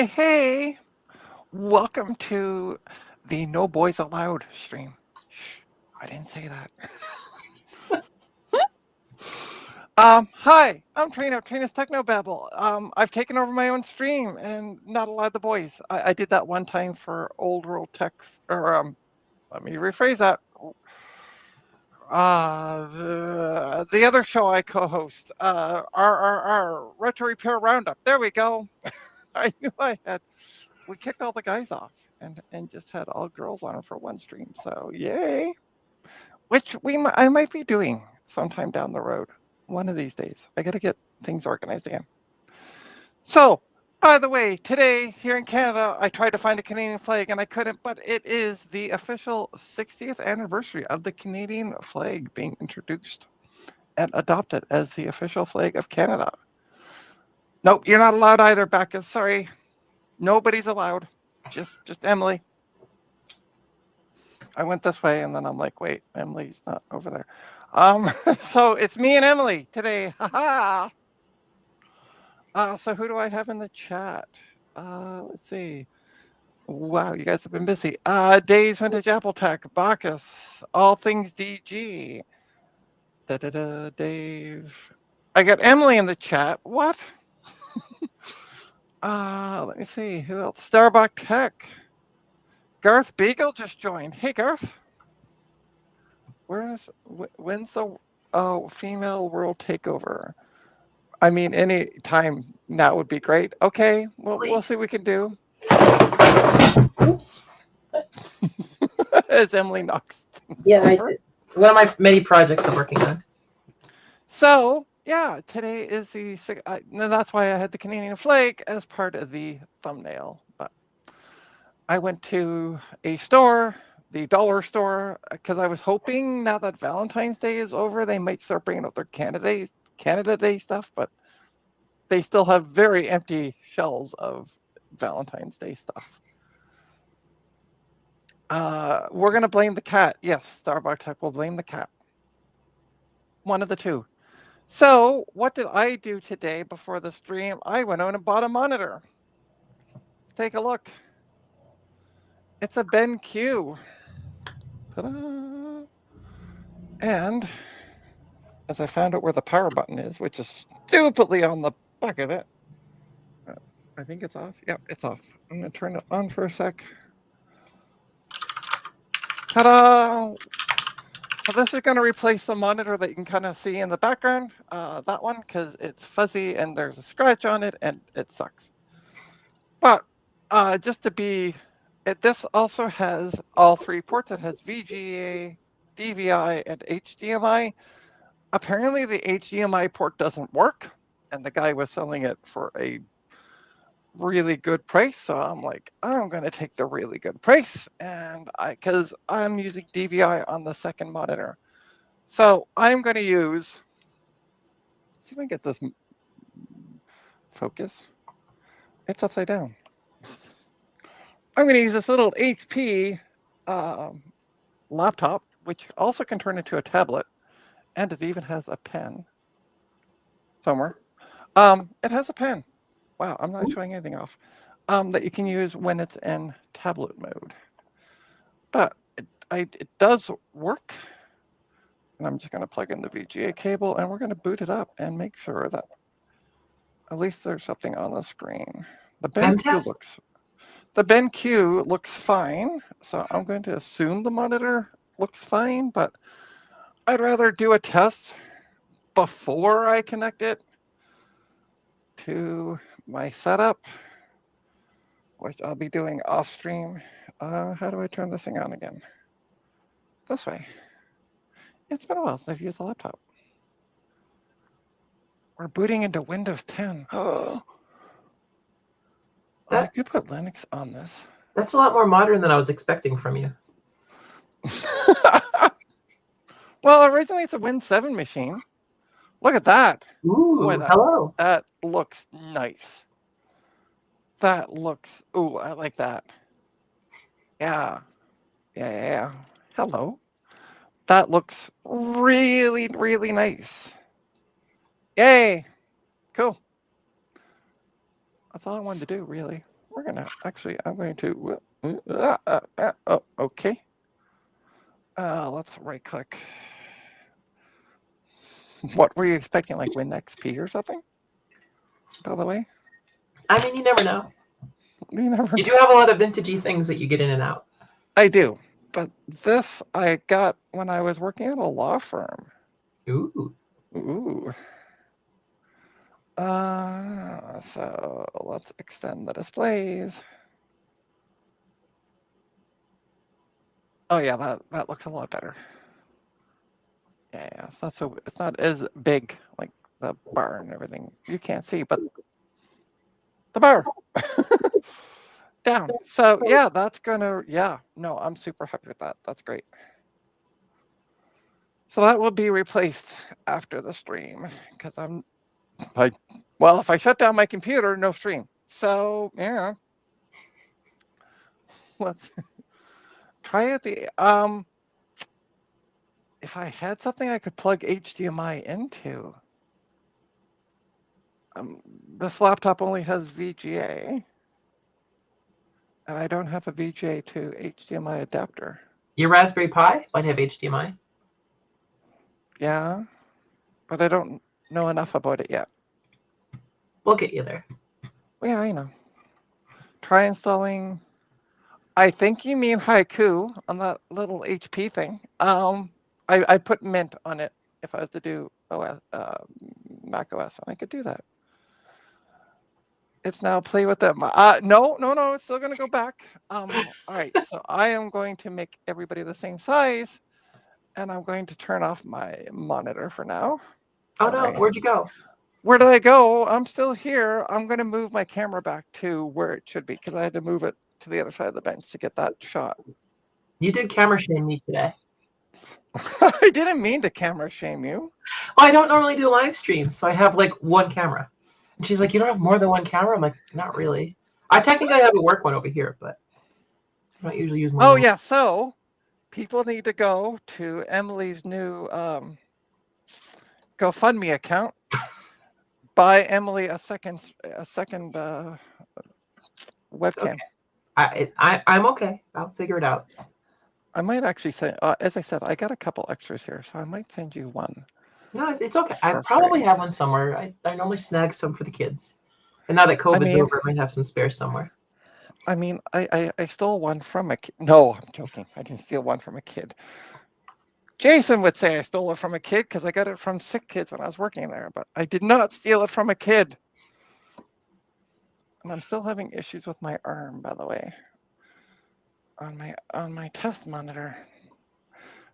Hey, welcome to the No Boys Allowed stream. Shh, I didn't say that. Hi, I'm Trina, Trina's Technobabble. I've taken over my own stream and not allowed the boys. I did that one time for Old World Tech, or let me rephrase that. The other show I co-host, RRR, Retro Repair Roundup. There we go. I knew I had. We kicked all the guys off and just had all girls on for one stream. So yay! Which I might be doing sometime down the road, one of these days. I got to get things organized again. So, by the way, today here in Canada, I tried to find a Canadian flag and I couldn't, but it is the official 60th anniversary of the Canadian flag being introduced and adopted as the official flag of Canada. Nope, you're not allowed either, Becca. Sorry. Nobody's allowed. Just Emily. I went this way and then I'm like, wait, Emily's not over there. So it's me and Emily today. Haha. So who do I have in the chat? Let's see. Wow, you guys have been busy. Days Vintage Apple Tech, Bacchus, All Things DG. Dave. I got Emily in the chat. What? Let me see. Who else? Starbuck Tech. Garth Beagle just joined. Hey, Garth. When's the female world takeover? I mean, any time now would be great. Okay, we'll see what we can do. Oops. As Emily knocks. Yeah, one of my many projects I'm working on. So yeah, today is the. That's why I had the Canadian flag as part of the thumbnail. But I went to a store, the dollar store, because I was hoping now that Valentine's Day is over, they might start bringing out their Canada Day stuff, but they still have very empty shelves of Valentine's Day stuff. We're going to blame the cat. Yes, Starbuck Tech will blame the cat. One of the two. So what did I do today before the stream? I went out and bought a monitor. Take a look. It's a BenQ. Ta-da! And as I found out where the power button is, which is stupidly on the back of it. I think it's off. Yep, it's off. I'm going to turn it on for a sec. Ta-da! So this is going to replace the monitor that you can kind of see in the background, that one, because it's fuzzy and there's a scratch on it and it sucks. But just to be, this also has all three ports. It has VGA, DVI, and HDMI. Apparently the HDMI port doesn't work, and the guy was selling it for a really good price. So I'm like, I'm going to take the really good price, and because I'm using DVI on the second monitor. So I'm going to use, see if I can get this focus. It's upside down. I'm going to use this little HP laptop, which also can turn into a tablet, and it even has a pen somewhere. It has a pen. Wow, I'm not showing anything off. That you can use when it's in tablet mode. But it does work. And I'm just going to plug in the VGA cable, and we're going to boot it up and make sure that at least there's something on the screen. The BenQ looks fine, so I'm going to assume the monitor looks fine, but I'd rather do a test before I connect it to my setup, which I'll be doing off stream. How do I turn this thing on again? This way. It's been a while since I've used the laptop. We're booting into Windows 10. Oh. I could put Linux on this. That's a lot more modern than I was expecting from you. Well, originally it's a Win 7 machine. Look at that. Ooh, hello. That looks nice. That looks, ooh, I like that. Yeah. Hello. That looks really, really nice. Yay. Cool. That's all I wanted to do, really. we're gonna actually. I'm going to. Oh, okay. Let's right click. What were you expecting? Like win XP or something? By the way, I mean, you never know. you never. You do have a lot of vintagey things that you get in and out. I do, but this I got when I was working at a law firm. Ooh. Ooh. So let's extend the displays. Oh yeah, that looks a lot better. Yeah, it's not as big like the bar and everything. You can't see, but the bar down. So yeah, that's gonna no, I'm super happy with that. That's great. So that will be replaced after the stream because if I shut down my computer, no stream. So yeah. Let's try it if I had something I could plug HDMI into. This laptop only has VGA, and I don't have a VGA to HDMI adapter. Your Raspberry Pi might have HDMI. Yeah, but I don't know enough about it yet. We'll get you there. Yeah, I know. Try installing. I think you mean Haiku on that little HP thing. I put Mint on it if I was to do OS, Mac OS, and I could do that. It's now play with them. No, it's still going to go back. All right, so I am going to make everybody the same size, and I'm going to turn off my monitor for now. Oh no, where'd you go? Where did I go? I'm still here. I'm going to move my camera back to where it should be because I had to move it to the other side of the bench to get that shot. You did camera shame me today. I didn't mean to camera shame you. Well, I don't normally do live streams, so I have like one camera. And she's like, you don't have more than one camera? I'm like, not really. I technically have a work one over here, but I don't usually use more. Oh, yeah. So people need to go to Emily's new GoFundMe account. Buy Emily a second webcam. Okay. I'm okay. I'll figure it out. I might actually say, as I said, I got a couple extras here, so I might send you one. No, it's okay. I probably have one somewhere. I normally snag some for the kids. And now that COVID's over, I might have some spares somewhere. I mean, I stole one from a kid. No, I'm joking. I didn't steal one from a kid. Jason would say I stole it from a kid because I got it from sick kids when I was working there, but I did not steal it from a kid. And I'm still having issues with my arm, by the way, on my test monitor.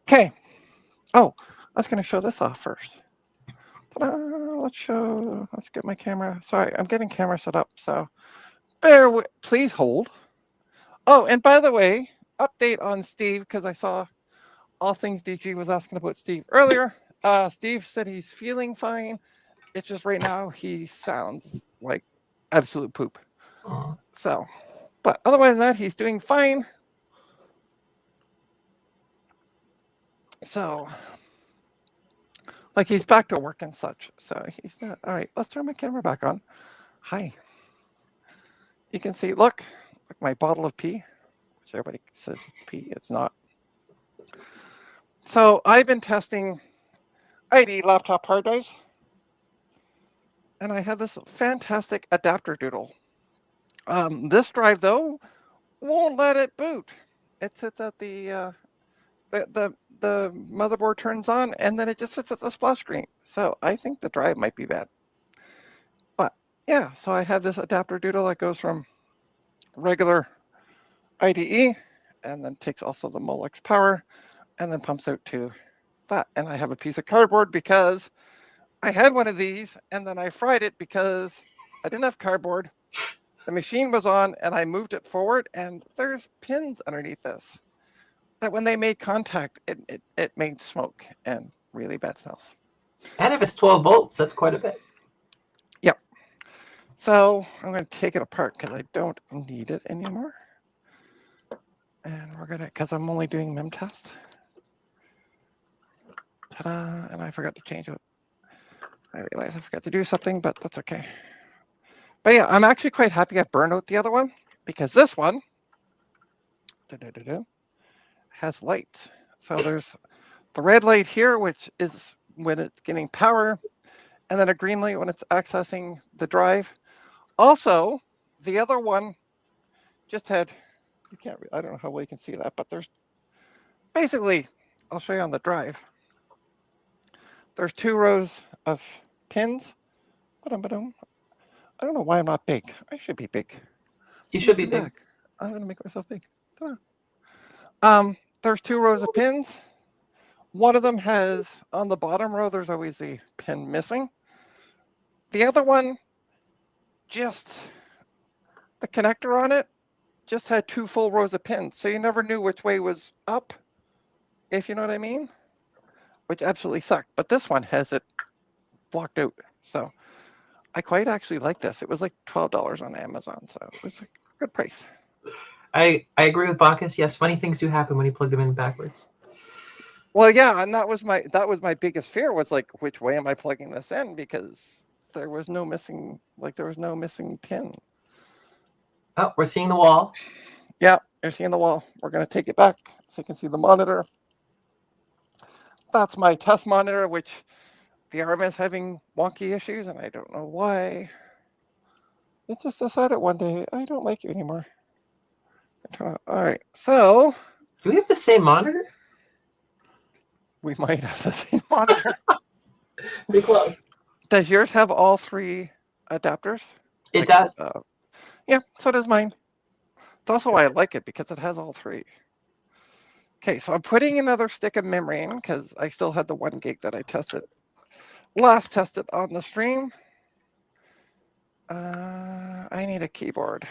Okay. Oh, I was going to show this off first. Let's get my camera. Sorry, I'm getting camera set up, so please hold. Oh, and by the way, update on Steve, because I saw All Things DG was asking about Steve earlier. Steve said he's feeling fine. It's just right now he sounds like absolute poop. So, but otherwise than that, he's doing fine. So, like he's back to work and such. So he's not. All right, let's turn my camera back on. Hi. You can see, look my bottle of pee, which everybody says it's pee. It's not. So I've been testing ID laptop hard drives, and I have this fantastic adapter doodle. This drive though won't let it boot. It sits at the motherboard turns on, and then it just sits at the splash screen. So I think the drive might be bad. But yeah, so I have this adapter doodle that goes from regular IDE, and then takes also the Molex power, and then pumps out to that. And I have a piece of cardboard because I had one of these, and then I fried it because I didn't have cardboard. The machine was on, and I moved it forward, and there's pins underneath this that when they made contact, it made smoke and really bad smells. And if it's 12 volts, that's quite a bit. Yep. So I'm going to take it apart because I don't need it anymore. And we're going to, because I'm only doing MIM test. Ta-da, and I forgot to change it. I realized I forgot to do something, but that's okay. But yeah, I'm actually quite happy I burned out the other one because this one has lights. So there's the red light here, which is when it's getting power, and then a green light when it's accessing the drive. Also, the other one just had, I don't know how well you can see that, but there's basically, I'll show you on the drive. There's 2 rows of pins. I don't know why I'm not big. I should be big. You should be big. Back. I'm gonna make myself big. There's 2 rows of pins. One of them has, on the bottom row, there's always a pin missing. The other one, just the connector on it, just had 2 full rows of pins. So you never knew which way was up, if you know what I mean, which absolutely sucked. But this one has it blocked out. So I quite actually like this. It was like $12 on Amazon. So it was a good price. I agree with Bacchus. Yes, funny things do happen when you plug them in backwards. Well, yeah, and that was my biggest fear, was like, which way am I plugging this in? Because there was no missing pin. Oh, we're seeing the wall. Yeah, you're seeing the wall. We're going to take it back so you can see the monitor. That's my test monitor, which the arm is having wonky issues, and I don't know why. It just decided one day, I don't like you anymore. All right, so do we have the same monitor? We might have the same monitor. Pretty close. Does yours have all 3 adapters? It does. Yeah, so does mine. That's also why I like it, because it has all 3. Okay, so I'm putting another stick of memory in because I still had the 1 gig that I last tested on the stream. I need a keyboard.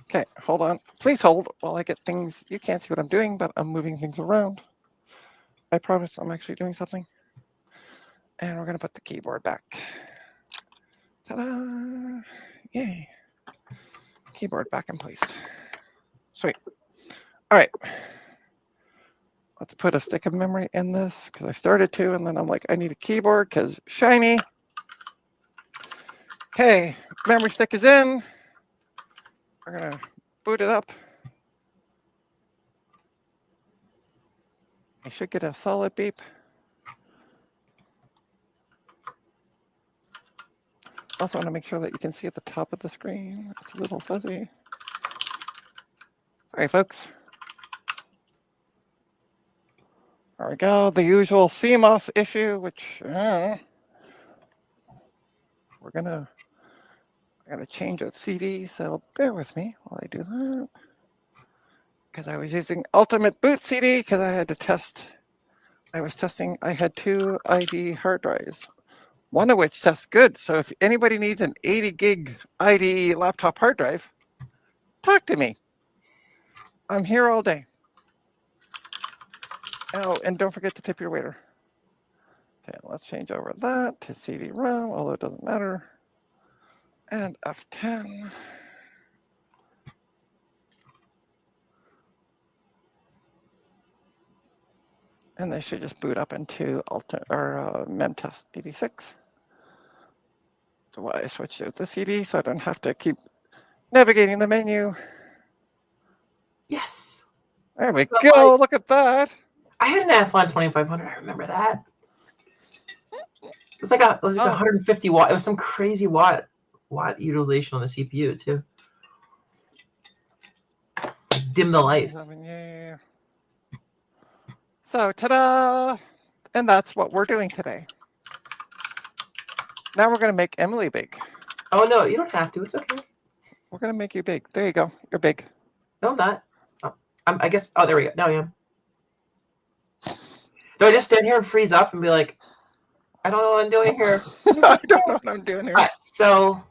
Okay, hold on. Please hold while I get things. You can't see what I'm doing, but I'm moving things around. I promise I'm actually doing something. And we're going to put the keyboard back. Ta-da! Yay. Keyboard back in place. Sweet. All right. Let's put a stick of memory in this, because I started to, and then I'm like, I need a keyboard because shiny. Okay, memory stick is in. We're going to boot it up. I should get a solid beep. Also want to make sure that you can see at the top of the screen. It's a little fuzzy. All right, folks. There we go. The usual CMOS issue, which I'm gonna change out CD, so bear with me while I do that. Because I was using Ultimate Boot CD because I had to test. I had 2 ID hard drives, one of which tests good. So if anybody needs an 80 gig ID laptop hard drive, talk to me. I'm here all day. Oh, and don't forget to tip your waiter. Okay, let's change over that to CD-ROM, although it doesn't matter. And F10. And they should just boot up into Memtest 86. So why I switched out the CD so I don't have to keep navigating the menu. Yes. There we go. Look at that. I had an Athlon 2500. I remember that. It was like 150 watt. It was some crazy watt utilization on the CPU too. Dim the lights. Yeah. So, ta-da! And that's what we're doing today. Now we're going to make Emily big. Oh, no, you don't have to. It's okay. We're going to make you big. There you go. You're big. No, I'm not. Oh, I guess. Oh, there we go. Now I am. Do I just stand here and freeze up and be like, I don't know what I'm doing here? I don't know what I'm doing here. All right, so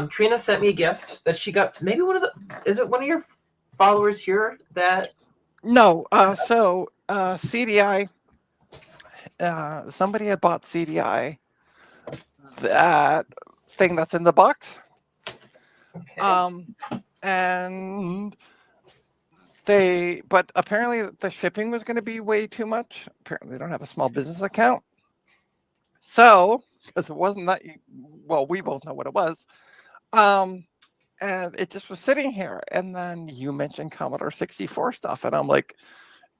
Trina sent me a gift that she got. Maybe is it one of your followers here that? No. So CDI, somebody had bought CDI, that thing that's in the box. Okay. And but apparently the shipping was going to be way too much. Apparently they don't have a small business account. So, because it wasn't that, well, we both know what it was. and it just was sitting here. And then you mentioned Commodore 64 stuff, and I'm like,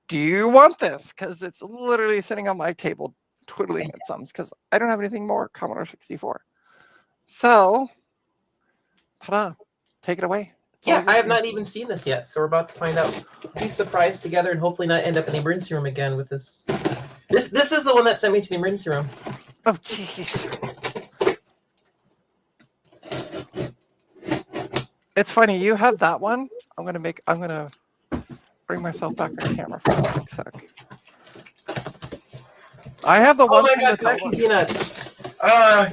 do you want this? Because it's literally sitting on my table twiddling its thumbs because I don't have anything more Commodore 64. So, ta-da, take it away. It's all Yeah, I have yours. not even seen this yet, so we're about to find out. Be surprised together and hopefully not end up in the emergency room again with this. This is the one that sent me to the emergency room. Oh, jeez. It's funny, you have that one. I'm gonna bring myself back on camera for a quick sec. I have the Oh one my from god, the packing dollar. peanuts.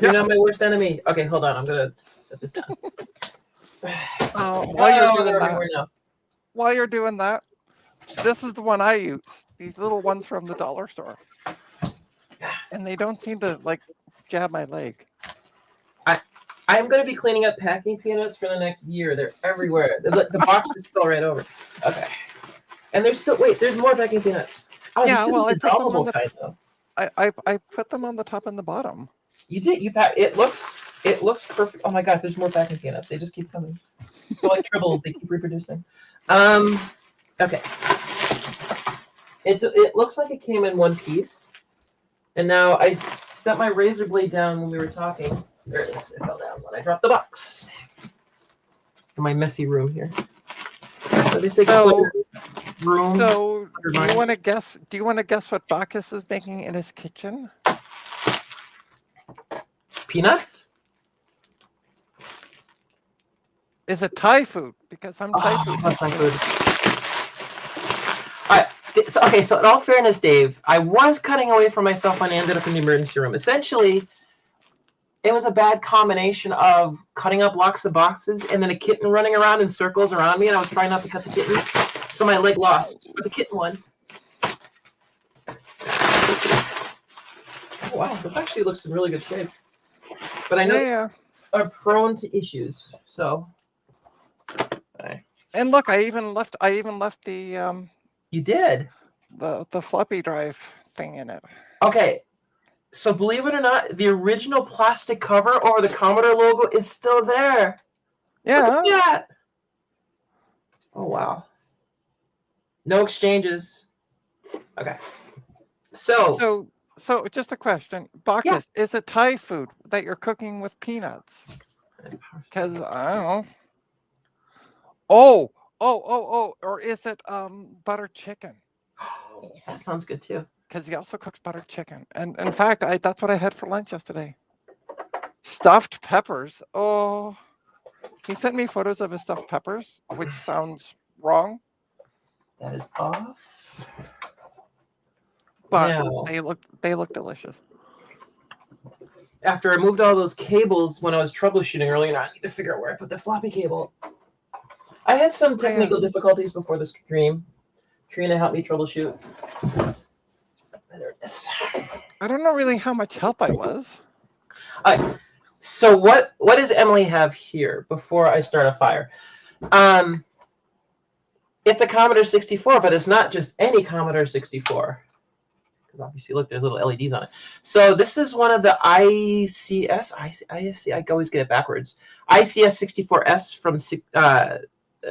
You're not my worst enemy. Okay, hold on. I'm gonna set this down. While you're doing they're that, everywhere now. while you're doing that, this is the one I use. These little ones from the dollar store, and they don't seem to like jab my leg. I'm going to be cleaning up packing peanuts for the next year. They're everywhere. The box just fell right over. Okay. And there's still, wait, there's more packing peanuts. Oh, Yeah, this is well, the I put them on dissolvable the kind, though. I put them on the top and the bottom. You did. You pack. It looks perfect. Oh my gosh, there's more packing peanuts. They just keep coming. They're like tribbles. They keep reproducing. Okay. It looks like it came in one piece. And now I set my razor blade down when we were talking. There it is. It fell down when I dropped the box. In my messy room here. So this room. So do you want to guess? Do you want to guess what Bacchus is making in his kitchen? Peanuts? Is it Thai food? Because I'm Thai food. Thai food. All right. So, okay, so in all fairness, Dave, I was cutting away from myself when I ended up in the emergency room. Essentially, it was a bad combination of cutting up blocks of boxes and then a kitten running around in circles around me, and I was trying not to cut the kitten, so my leg lost. But the kitten won. Oh, wow, this actually looks in really good shape. But I know you are prone to issues, so. And look, I even left the You did? The floppy drive thing in it. Okay. So believe it or not, the original plastic cover over the Commodore logo is still there. Yeah. Look at that. Oh wow. No exchanges. Okay. So just a question. Bacchus, is it Thai food that you're cooking with peanuts? Because I don't know. Oh, or is it butter chicken? That sounds good too. Because he also cooks buttered chicken. And in fact, that's what I had for lunch yesterday. Stuffed peppers. Oh, he sent me photos of his stuffed peppers, which sounds wrong. That is off. But now, they look delicious. After I moved all those cables when I was troubleshooting earlier, I need to figure out where I put the floppy cable. I had some technical difficulties before the stream. Trina helped me troubleshoot. There it is. I don't know really how much help I was. So what does Emily have here before I start a fire? It's a Commodore 64, but it's not just any Commodore 64. Because obviously, look, there's little LEDs on it. So this is one of the ICS. I always get it backwards. ICS 64S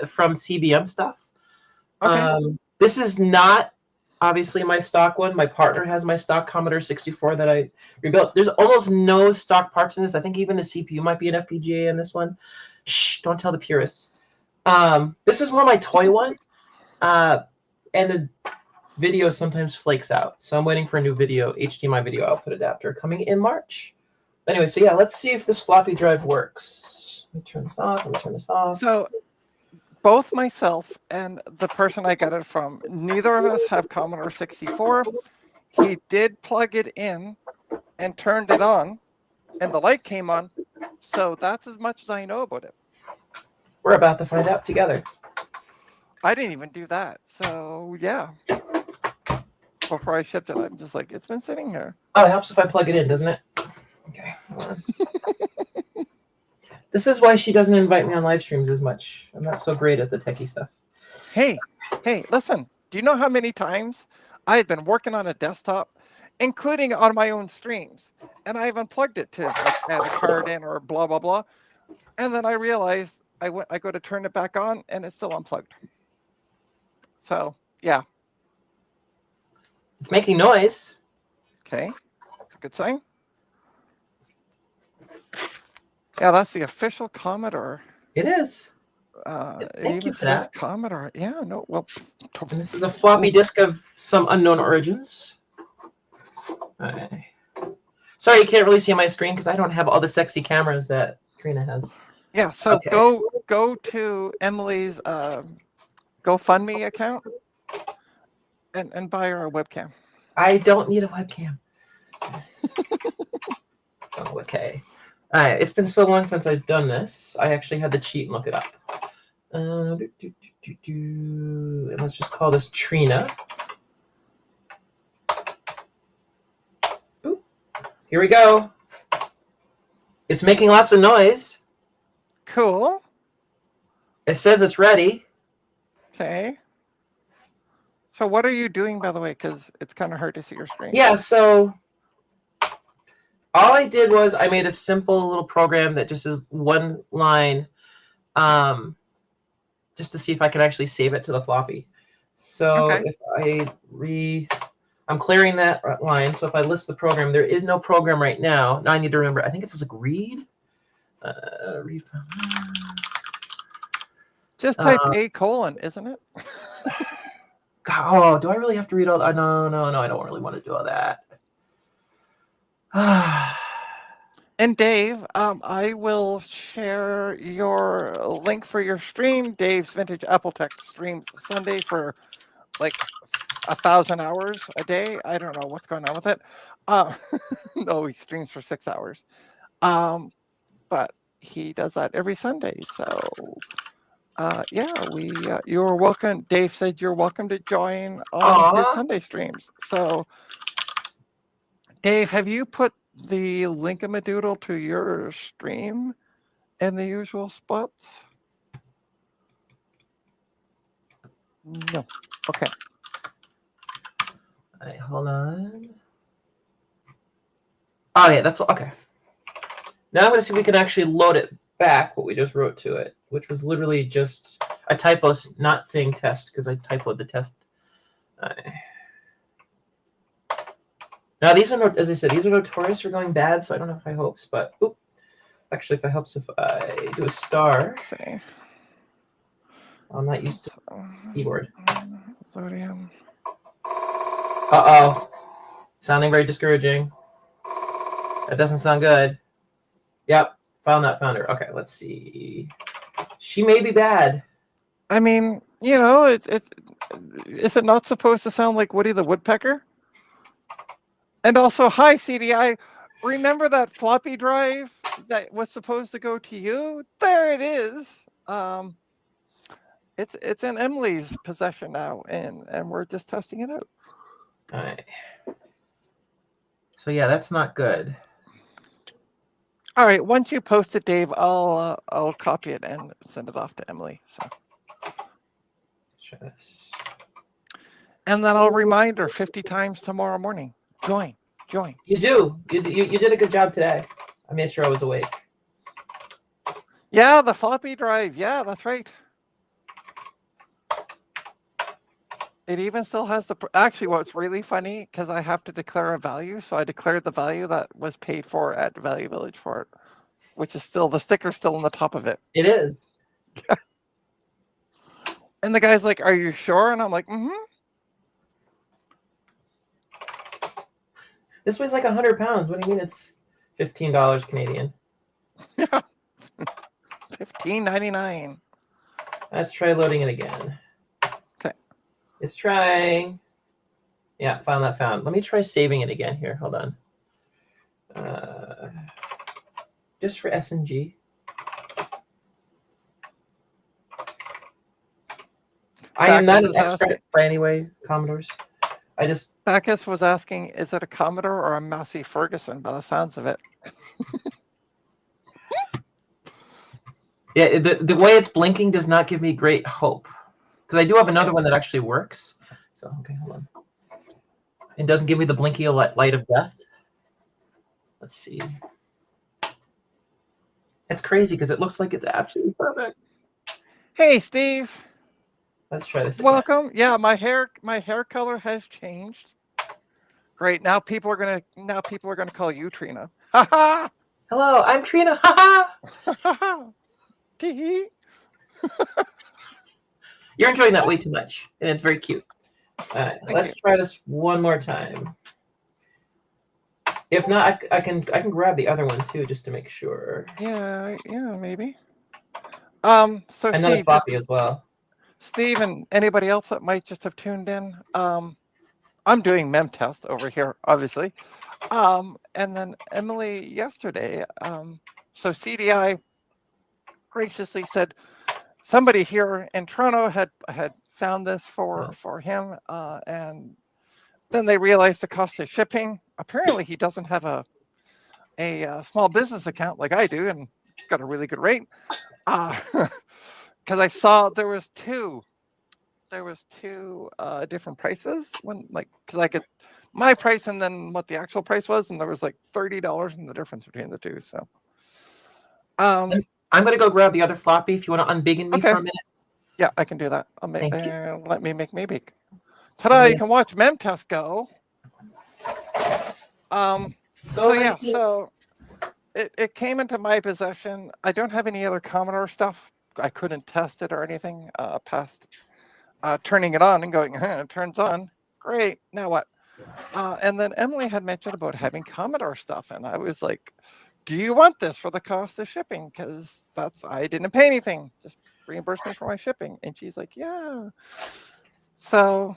from CBM stuff. Okay. This is not obviously my stock one. My partner has my stock Commodore 64 that I rebuilt. There's almost no stock parts in this. I think even the CPU might be an FPGA in this one. Shh, don't tell the purists. This is more my toy one. And the video sometimes flakes out. So I'm waiting for a new HDMI video output adapter coming in March. Anyway, so yeah, let's see if this floppy drive works. Let me turn this off. Let me turn this off. So both myself and the person I got it from, neither of us have Commodore 64. He did plug it in and turned it on, and the light came on. So that's as much as I know about it. We're about to find out together. I didn't even do that. So yeah. Before I shipped it, I'm just like, it's been sitting here. Oh, it helps if I plug it in, doesn't it? Okay. Hold on. This is why she doesn't invite me on live streams as much. I'm not so great at the techie stuff. Hey, listen. Do you know how many times I had been working on a desktop, including on my own streams, and I haven't plugged it to like add a card in or blah, blah, blah. And then I realized I go to turn it back on, and it's still unplugged. So yeah, It's making noise. okay, it's a good sign. Yeah, that's the official Commodore. It is. It Thank even you for says that. Commodore. Yeah, no, well, And this is a floppy disk of some unknown origins. Okay. Sorry, you can't really see my screen because I don't have all the sexy cameras that Trina has. yeah. So Okay. go to Emily's GoFundMe account and buy her a webcam. I don't need a webcam. Oh, okay. All right. It's been so long since I've done this. I actually had to cheat and look it up. And let's just call this Trina. Ooh, here we go. It's making lots of noise. Cool. It says it's ready. Okay. So what are you doing, by the way? Because it's kind of hard to see your screen. Yeah, so all I did was I made a simple little program that just is one line, just to see if I could actually save it to the floppy. So Okay. if I'm clearing that line. So if I list the program, there is no program right now. Now I need to remember. I think it's like read. Read. Just type A:, isn't it? God, oh, do I really have to read all that? No, I don't really want to do all that. And Dave, I will share your link for your stream. Dave's Vintage Apple Tech streams Sunday for like 1,000 hours a day. I don't know what's going on with it. No, he streams for 6 hours. But he does that every Sunday. So yeah, you're welcome. Dave said you're welcome to join on his Sunday streams. So Dave, have you put the Linkamadoodle to your stream in the usual spots? No. Okay. All right, hold on. Oh yeah, that's okay. Now I'm going to see if we can actually load it back, what we just wrote to it, which was literally just a typo, not saying test, because I typoed the test. Now these are, as I said, these are notorious for going bad, so I don't have high hopes. But actually, if I do a star, see. I'm not used to keyboard. Loadium. Uh-oh. Sounding very discouraging. That doesn't sound good. Yep, found her. Okay, let's see. She may be bad. I mean, you know, is it not supposed to sound like Woody the Woodpecker? And also, hi CDI. Remember that floppy drive that was supposed to go to you? There it is. It's in Emily's possession now, and we're just testing it out. All right. So yeah, that's not good. All right. Once you post it, Dave, I'll copy it and send it off to Emily. So. Let's try this. And then I'll remind her 50 times tomorrow morning. Join. You do. You did a good job today. I made sure I was awake. Yeah, the floppy drive. Yeah, that's right. It even still has the... Actually, what's really funny, because I have to declare a value, so I declared the value that was paid for at Value Village for it, which is still... The sticker's still on the top of it. It is. And the guy's like, are you sure? And I'm like, mm-hmm. This weighs like 100 pounds. What do you mean it's $15 Canadian? Yeah. $15.99. Let's try loading it again. Okay. It's trying. Yeah, found. Let me try saving it again here. Hold on. Just for SNG. I am not an expert by anyway, Commodores. Bacchus was asking, is it a Commodore or a Massey Ferguson by the sounds of it? Yeah, the way it's blinking does not give me great hope. Because I do have another one that actually works. So, okay, hold on. It doesn't give me the blinky light of death. Let's see. It's crazy because it looks like it's absolutely perfect. Hey, Steve. Let's try this again. Welcome. Yeah, my hair color has changed. Great. Now people are gonna call you Trina. Ha ha. Hello, I'm Trina. Haha. Ha ha. Tee. You're enjoying that way too much, and it's very cute. All right, Thank let's try this one more time. If not, I can grab the other one too, just to make sure. Yeah, maybe. So Another Steve, floppy as well. Steve, and anybody else that might just have tuned in. I'm doing mem test over here, obviously. And then Emily yesterday. So CDI graciously said somebody here in Toronto had found this for him, and then they realized the cost of shipping. Apparently, he doesn't have a small business account like I do, and got a really good rate. Because I saw there was two different prices because I get my price and then what the actual price was, and there was like $30 in the difference between the two. So, I'm gonna go grab the other floppy if you want to unbiggen me okay. for a minute. Yeah, I can do that. I'll make. Thank you. Let me make maybe. Ta-da! You can watch MemTest go. So it came into my possession. I don't have any other Commodore stuff. I couldn't test it or anything past turning it on and going, it turns on. Great. Now what? And then Emily had mentioned about having Commodore stuff, and I was like, "Do you want this for the cost of shipping? Because I didn't pay anything. Just reimburse me for my shipping." And she's like, "Yeah." So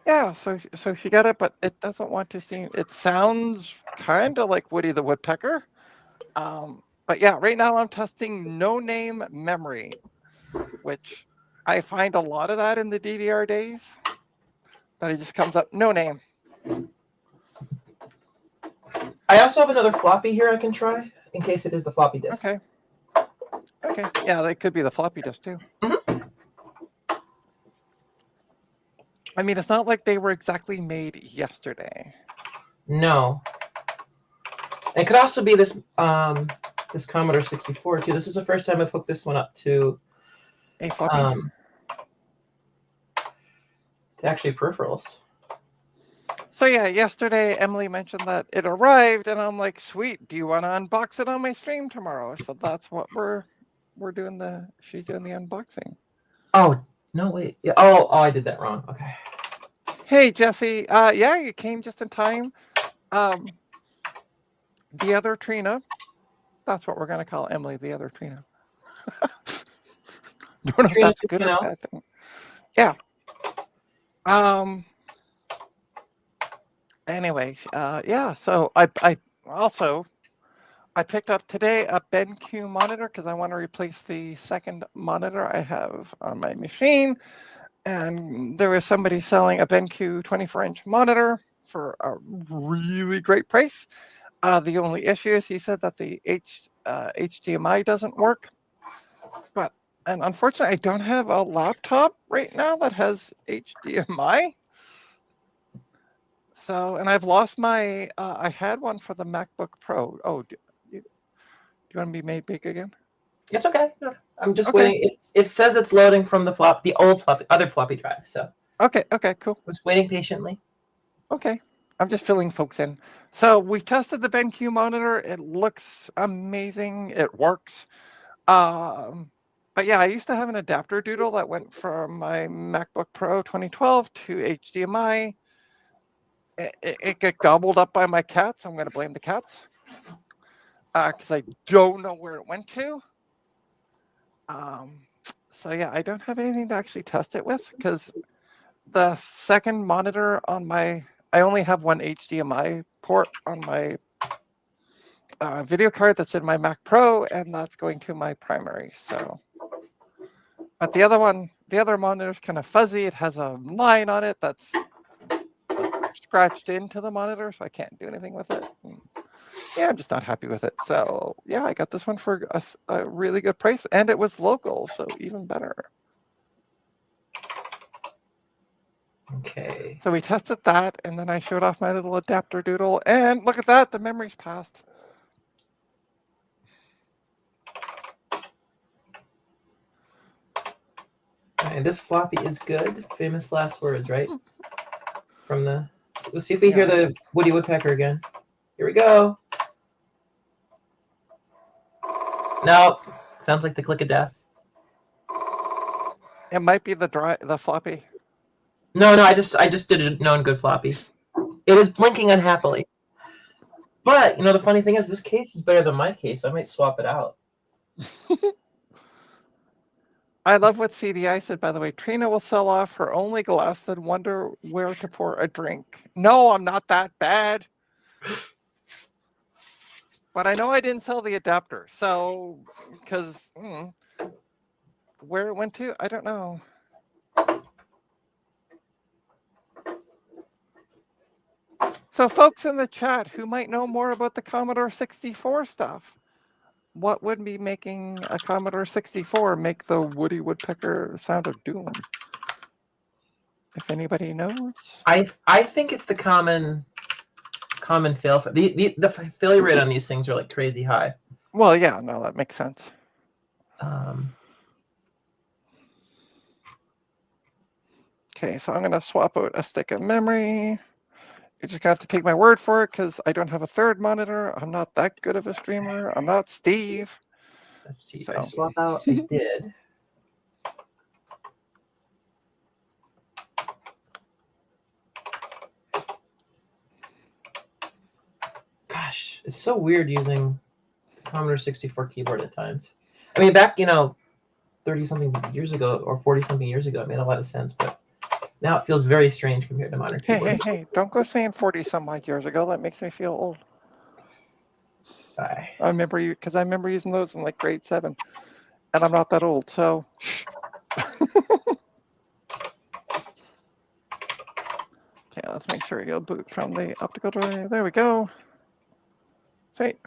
yeah, so she got it, but it doesn't want to seem. It sounds kind of like Woody the Woodpecker. But yeah, right now I'm testing no name memory, which I find a lot of that in the DDR days. That it just comes up no name. I also have another floppy here I can try in case it is the floppy disk. Okay. Yeah, that could be the floppy disk too. Mm-hmm. I mean, it's not like they were exactly made yesterday. No. It could also be this this Commodore 64 too. This is the first time I've hooked this one up to a floppy. To actually peripherals. So yeah, yesterday Emily mentioned that it arrived, and I'm like, sweet. Do you want to unbox it on my stream tomorrow? So that's what we're doing. She's doing the unboxing. Oh no, wait. Yeah. Oh, I did that wrong. Okay. Hey Jesse. Yeah, you came just in time. The other Trina. That's what we're gonna call Emily. The other Trina. Don't know if that's a good or bad thing. Yeah. Anyway, yeah. So I picked up today a BenQ monitor because I want to replace the second monitor I have on my machine, and there was somebody selling a BenQ 24-inch monitor for a really great price. The only issue is he said that the HDMI doesn't work, and unfortunately, I don't have a laptop right now that has HDMI. So, and I've lost my. I had one for the MacBook Pro. Oh, do you want to be made big again? It's okay. I'm just waiting. It says it's loading from the other floppy drive. So. Okay. Cool. I was waiting patiently. Okay. I'm just filling folks in. So we tested the BenQ monitor. It looks amazing. It works. But yeah, I used to have an adapter doodle that went from my MacBook Pro 2012 to HDMI. It got gobbled up by my cats. I'm going to blame the cats because I don't know where it went to. So yeah, I don't have anything to actually test it with because the second monitor on I only have one HDMI port on my video card that's in my Mac Pro, and that's going to my primary. So, but the other monitor is kind of fuzzy. It has a line on it that's scratched into the monitor, so I can't do anything with it. Yeah, I'm just not happy with it. So yeah, I got this one for a really good price, and it was local, so even better. Okay. So we tested that, and then I showed off my little adapter doodle, and look at that, the memory's passed. Okay, this floppy is good. Famous last words, right? From the. Let's see if we hear the Woody Woodpecker again. Here we go. No, sounds like the click of death. It might be the floppy. No, I just did a known good floppy. It is blinking unhappily. But the funny thing is, this case is better than my case. I might swap it out. I love what CDI said, by the way. Trina will sell off her only glass, then wonder where to pour a drink. No, I'm not that bad. But I know I didn't sell the adapter, so because where it went to, I don't know. So folks in the chat who might know more about the Commodore 64 stuff, what would be making a Commodore 64 make the Woody Woodpecker sound of doom? If anybody knows. I think it's the common fail. The failure rate on these things are like crazy high. Well, yeah, no, that makes sense. Okay, so I'm going to swap out a stick of memory. You just have to take my word for it because I don't have a third monitor. I'm not that good of a streamer. I'm not Steve. Let's see. So. I swap out. I did. Gosh, it's so weird using the Commodore 64 keyboard at times. I mean, back 30-something years ago or 40-something years ago, it made a lot of sense, but now it feels very strange compared to modern keyboards. Hey, don't go saying 40-some-odd years ago. That makes me feel old. Bye. I remember using those in like grade 7, and I'm not that old, so. Okay, let's make sure you'll boot from the optical drive. There we go. Sweet.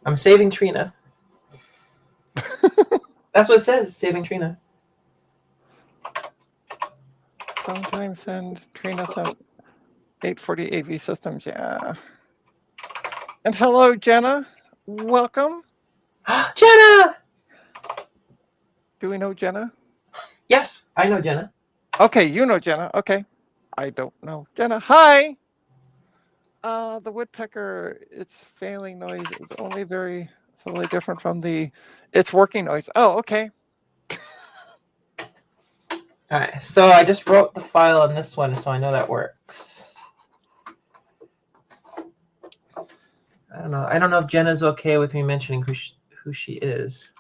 I'm saving Trina. That's what it says, saving Trina. Sometimes send Trina some 840 AV systems, yeah. And hello, Jenna. Welcome. Jenna! Do we know Jenna? Yes, I know Jenna. Okay, you know Jenna. Okay. I don't know Jenna. Hi! The woodpecker, its failing noise is only very subtly different from its working noise. Oh, okay. All right, so I just wrote the file on this one, so I know that works. I don't know if Jenna's okay with me mentioning who she is.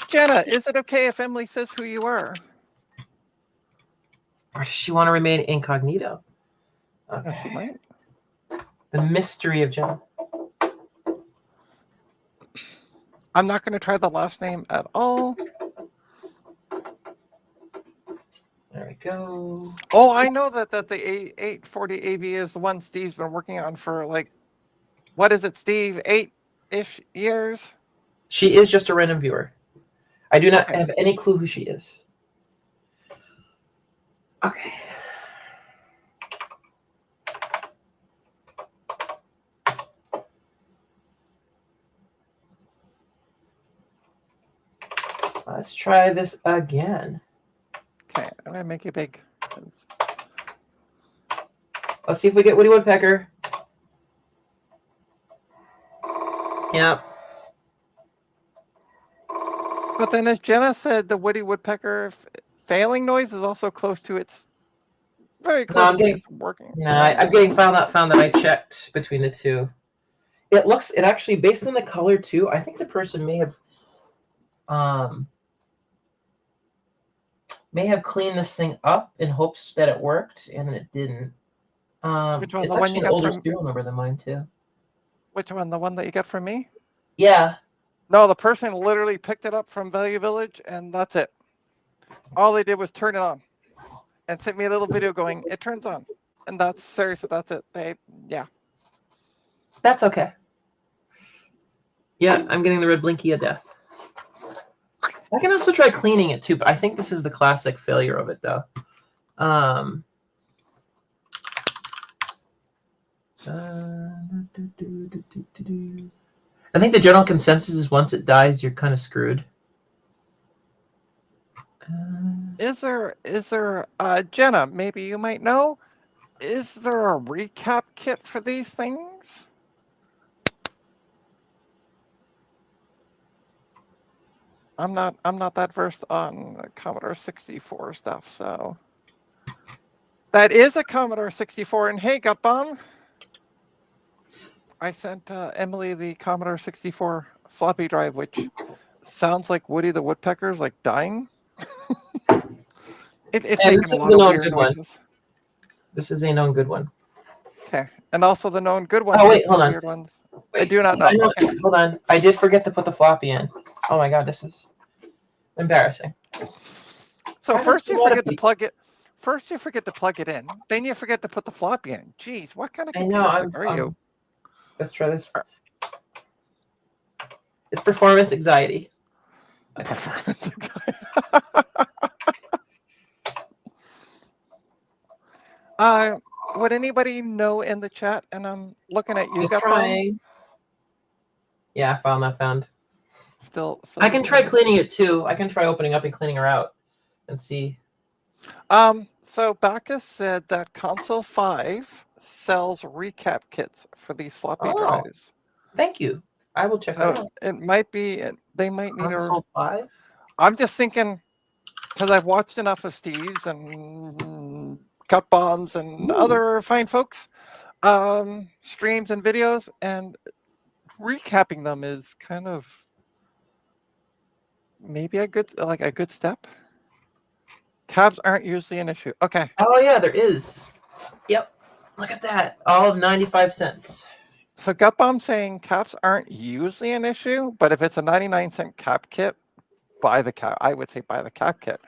Jenna, is it okay if Emily says who you are? Or does she want to remain incognito? Okay. She might. The mystery of Jenna. I'm not going to try the last name at all. There we go. Oh, I know that the 840 AV is the one Steve's been working on for like, what is it, Steve? 8-ish years? She is just a random viewer. I do not have any clue who she is. Okay. Let's try this again. Okay, I'm going to make it big. Let's see if we get Woody Woodpecker. Yep. But then as Jenna said, the Woody Woodpecker failing noise is also close to its very close to working. No, I'm getting found that I checked between the two. It actually, based on the color too, I think the person may have cleaned this thing up in hopes that it worked, and it didn't. Which one? It's The one actually you an got older from serial number than mine too. Which one? The one that you got from me? Yeah. No, the person literally picked it up from Value Village, and that's it. All they did was turn it on, and sent me a little video going, "It turns on," and that's seriously, that's it. Yeah. That's okay. Yeah, I'm getting the red blinky of death. I can also try cleaning it too, but I think this is the classic failure of it, though. I think the general consensus is once it dies, you're kind of screwed. Is there Jenna, maybe you might know, is there a recap kit for these things? I'm not that versed on Commodore 64 stuff, so that is a Commodore 64. And hey, Gutbomb, I sent Emily the Commodore 64 floppy drive, which sounds like Woody the Woodpecker's like dying. It's And making this a is lot the of known weird good one. noises. This is a known good one. Okay, and also the known good ones. Oh wait, hold on. Weird ones. I Wait, do not know. Okay. Hold on. I did forget to put the floppy in. Oh my god, this is embarrassing. So Why first does you a lot forget of to plug it. First you forget to plug it in. Then you forget to put the floppy in. Jeez, what kind of I computer know. are you? Let's try this. It's performance anxiety. Okay. Performance would anybody know in the chat? And I'm looking at you, Just Gutbomb. trying. Yeah, file not found. Still I can try cleaning it too. I can try opening up and cleaning her out and see. So Bacchus said that Console 5 sells recap kits for these floppy drives. Thank you. I will check that out. It might be they might need Console 5. I'm just thinking because I've watched enough of Steve's and Gutbombs and other fine folks streams and videos, and recapping them is kind of maybe a good step. Cabs aren't usually an issue. Okay. Oh yeah, there is. Yep. Look at that. All of 95 cents. So Gutbomb saying caps aren't usually an issue, but if it's a 99-cent cap kit, buy the cap. I would say buy the cap kit.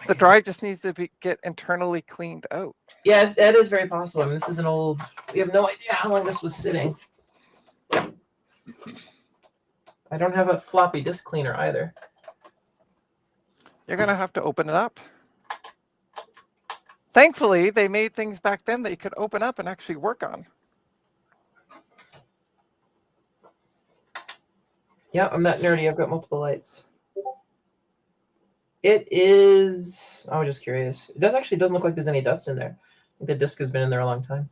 The drive just needs to get internally cleaned out. Yes, that is very possible. I mean, this is an old. We have no idea how long this was sitting. I don't have a floppy disk cleaner either. You're gonna have to open it up. Thankfully, they made things back then that you could open up and actually work on. Yeah, I'm not nerdy. I've got multiple lights. It is. I was just curious. It doesn't look like there's any dust in there. I think the disk has been in there a long time.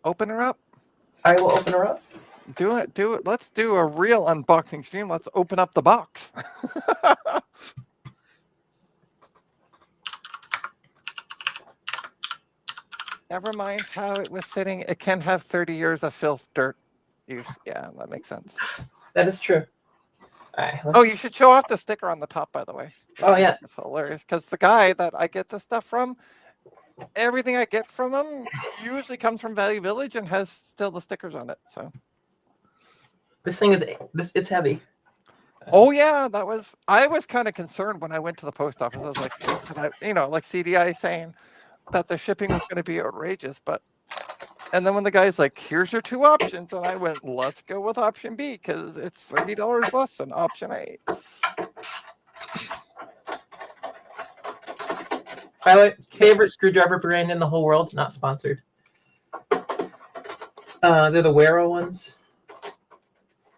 Open her up. I will open her up. Do it. Let's do a real unboxing stream. Let's open up the box. Never mind how it was sitting. It can have 30 years of filth, dirt use. Yeah, that makes sense. That is true. All right, oh, you should show off the sticker on the top, by the way. Oh, yeah. It's hilarious because the guy that I get the stuff from, everything I get from him usually comes from Value Village and has still the stickers on it. So this thing is it's heavy. Oh yeah, I was kind of concerned when I went to the post office. I was like, like CDI saying that the shipping was going to be outrageous, and then when the guy's like, here's your two options, and I went, let's go with option B because it's $30 less than option A. By the way, favorite screwdriver brand in the whole world, not sponsored. They're the Wero ones.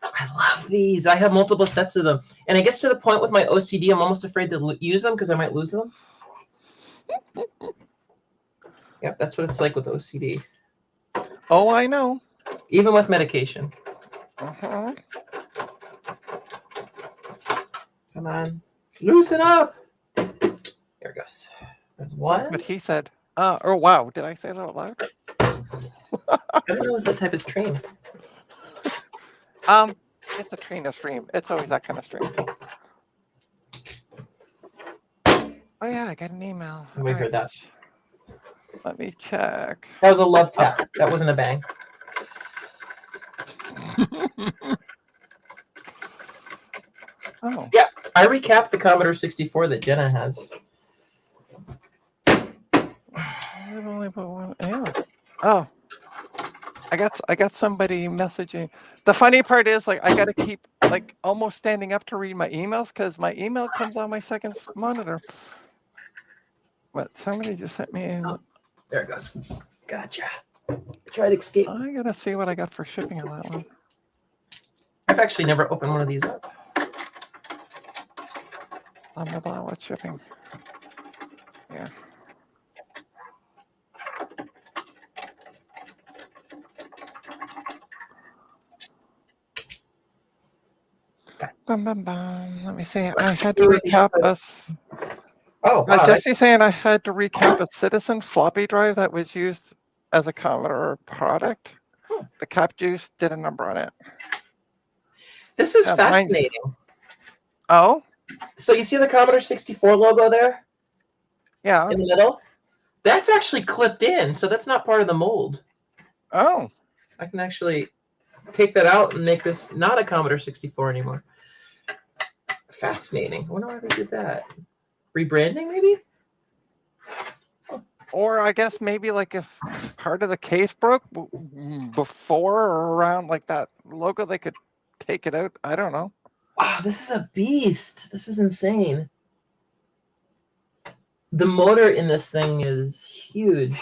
I love these. I have multiple sets of them. And it gets to the point with my OCD, I'm almost afraid to use them because I might lose them. Yep, that's what it's like with OCD. Oh, I know. Even with medication. Uh-huh. Come on. Loosen up. There it goes. There's one. But he said, oh, wow. Did I say that out loud? I don't know. Is that type of stream? It's a train of stream. It's always that kind of stream. Oh yeah, I got an email. We heard that. Let me check. That was a love tap. That wasn't a bang. Oh. Yeah, I recapped the Commodore 64 that Jenna has. I've only put one. Yeah. Oh. I got somebody messaging. The funny part is, I got to keep almost standing up to read my emails because my email comes on my second monitor. But somebody just sent me. Oh, there it goes. Gotcha. Try to escape. I gotta see what I got for shipping on that one. I've actually never opened one of these up. I'm about what shipping. Yeah. Bum, bum, bum. Let me see. I Let's had see to what the recap input- us. Oh, wow. Jesse's saying I had to recap a Citizen floppy drive that was used as a Commodore product. Hmm. The cap juice did a number on it. This is Yeah, mine- fascinating. Oh, So you see the Commodore 64 logo there yeah. in the middle? That's actually clipped in, so that's not part of the mold. Oh, I can actually take that out and make this not a Commodore 64 anymore. Fascinating. I wonder why they did that. Rebranding, maybe? or I guess maybe like if part of the case broke before or around like that logo, they could take it out. I don't know. Wow, this is a beast. This is insane. The motor in this thing is huge.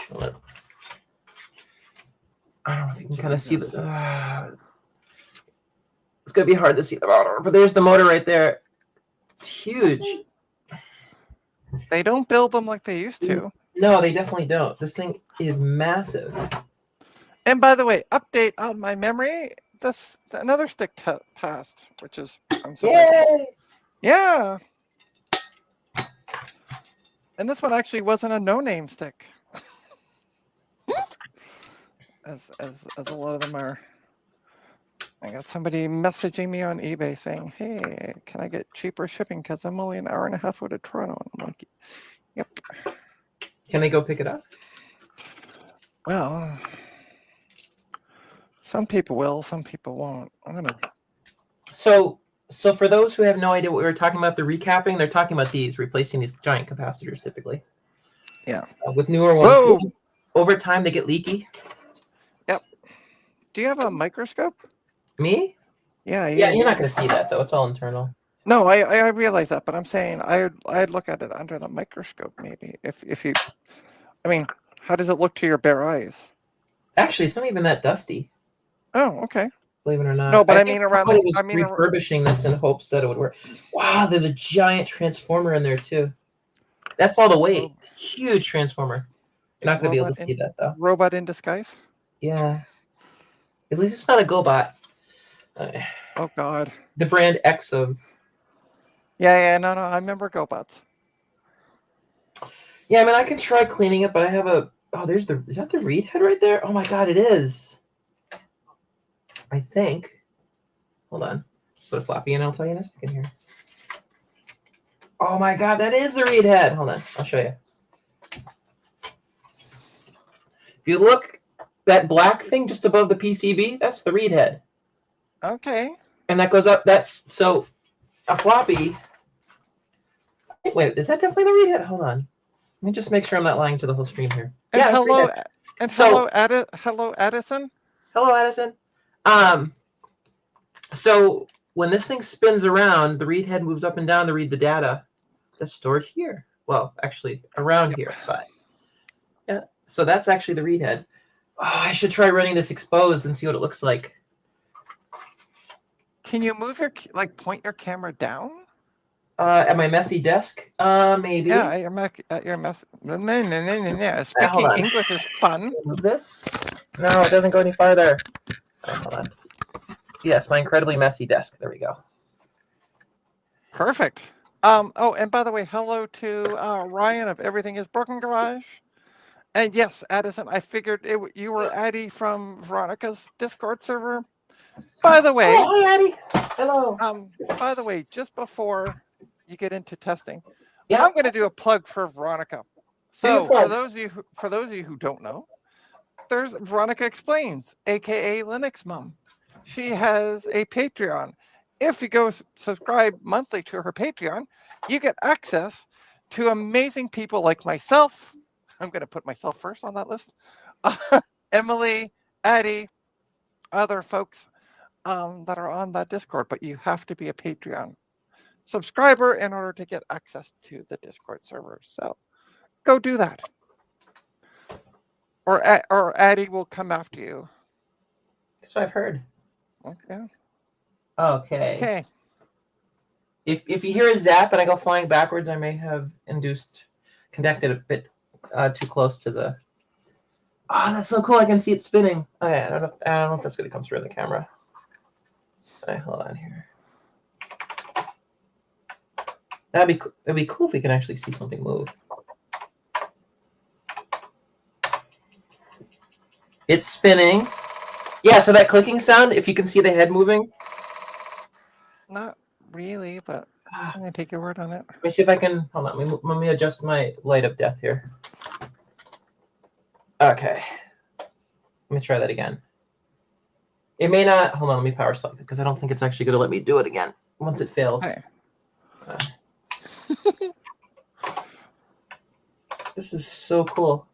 I don't know if you can kind of see Jesus. the. It's gonna be hard to see the motor, but there's the motor right there. It's huge. They don't build them like they used to. No, they definitely don't. This thing is massive. And by the way, update on my memory. This another stick passed, which is I'm so Yay! yeah. And this one actually wasn't a no-name stick, as a lot of them are. I got somebody messaging me on eBay saying, "Hey, can I get cheaper shipping? Because I'm only an hour and a half out of Toronto." And I'm like, "Yep." Can they go pick it up? Well, some people will, some people won't. I'm gonna. So for those who have no idea what we were talking about, the recapping, they're talking about these, replacing these giant capacitors typically. Yeah. With newer ones, Whoa! over time they get leaky. Yep. Do you have a microscope? Me? Yeah. Yeah, you're not going to see that though. It's all internal. No, I realize that, but I'm saying I'd look at it under the microscope maybe. If you, I mean, how does it look to your bare eyes? Actually, it's not even that dusty. Oh, okay. Believe it or not. No, but I think mean around somebody the. was I mean, refurbishing this in hopes that it would work. Wow, there's a giant transformer in there too. That's all the weight. Huge transformer. You're not going to be able to see that though. Robot in disguise. Yeah. At least it's not a GoBot. Oh God. The brand X of. Yeah, no, I remember GoBots. Yeah, I mean, I can try cleaning it, but I have a. Oh, is that the read head right there? Oh my God, it is. I think. Hold on. Put a floppy in, I'll tell you in a second here. Oh my God, that is the read head. Hold on, I'll show you. If you look, that black thing just above the PCB, that's the read head. Okay. And that goes up. That's so a floppy. Wait, is that definitely the read head? Hold on. Let me just make sure I'm not lying to the whole stream here. And yeah, hello, So- hello, Edison. Hello, Addison. So when this thing spins around, the read head moves up and down to read the data that's stored here. Well, actually around here, but yeah. So that's actually the read head. Oh, I should try running this exposed and see what it looks like. Can you move point your camera down? At my messy desk, maybe. Yeah, at your mess. No. hold Speaking on. English is fun. Move this. No, it doesn't go any farther. Hold on. Yes, my incredibly messy desk. There we go. Perfect. Oh, and by the way, hello to Ryan of Everything Is Broken Garage. And yes, Addison, I figured you were Addie from Veronica's Discord server. By the way, oh, hi, Addie. Hello. By the way, just before you get into testing, Yeah. I'm going to do a plug for Veronica. So for those of you who don't know, there's Veronica Explains, aka Linux Mom. She has a Patreon. If you go subscribe monthly to her Patreon, you get access to amazing people like myself. I'm going to put myself first on that list. Emily, Addie, other folks that are on that Discord, but you have to be a Patreon subscriber in order to get access to the Discord server. So go do that. or Addie will come after you. That's what I've heard. Okay. Okay. Okay. If you hear a zap and I go flying backwards, I may have connected a bit too close to the. Oh, that's so cool! I can see it spinning. Okay, I don't know if that's gonna come through in the camera. Okay, hold on here. It'd be cool if we can actually see something move. It's spinning. Yeah, so that clicking sound, if you can see the head moving. Not really, but I'm gonna take your word on it. Let me see if I can. Hold on. Let me adjust my light of death here. Okay. Let me try that again. It may not. Hold on. Let me power select because I don't think it's actually going to let me do it again once it fails. Okay. This is so cool.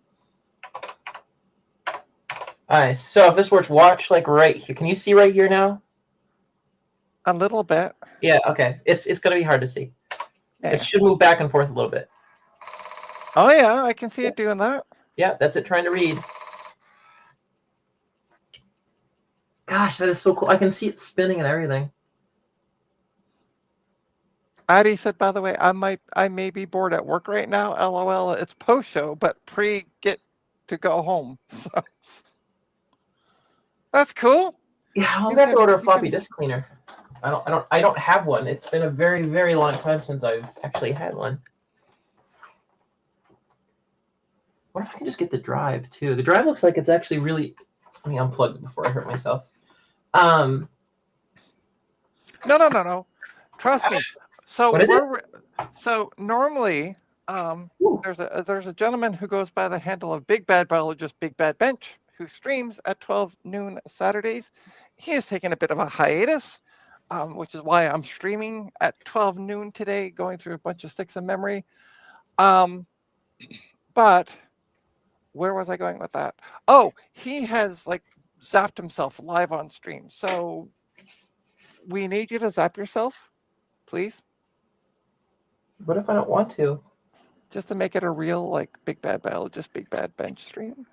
All right. So if this works, watch like right here. Can you see right here now? A little bit. Yeah. Okay. It's going to be hard to see. Yeah. It should move back and forth a little bit. Oh yeah, I can see it doing that. Yeah, that's it. Trying to read. Gosh, that is so cool. I can see it spinning and everything. Addie said, by the way, I may be bored at work right now. LOL. It's post show, but pre get to go home. So that's cool. Yeah, I'm gonna have to order a floppy disk cleaner. I don't have one. It's been a very, very long time since I've actually had one. What if I can just get the drive too? The drive looks like it's actually really. Let me unplug it before I hurt myself. No. Trust me. So What is it? So normally, there's a gentleman who goes by the handle of Big Bad Biologist Big Bad Bench who streams at 12 noon Saturdays. He has taken a bit of a hiatus, which is why I'm streaming at 12 noon today, going through a bunch of sticks of memory. But where was I going with that? Oh, he has like zapped himself live on stream. So we need you to zap yourself, please. What if I don't want to? Just to make it a real like Big Bad Biologist Big Bad Bench stream.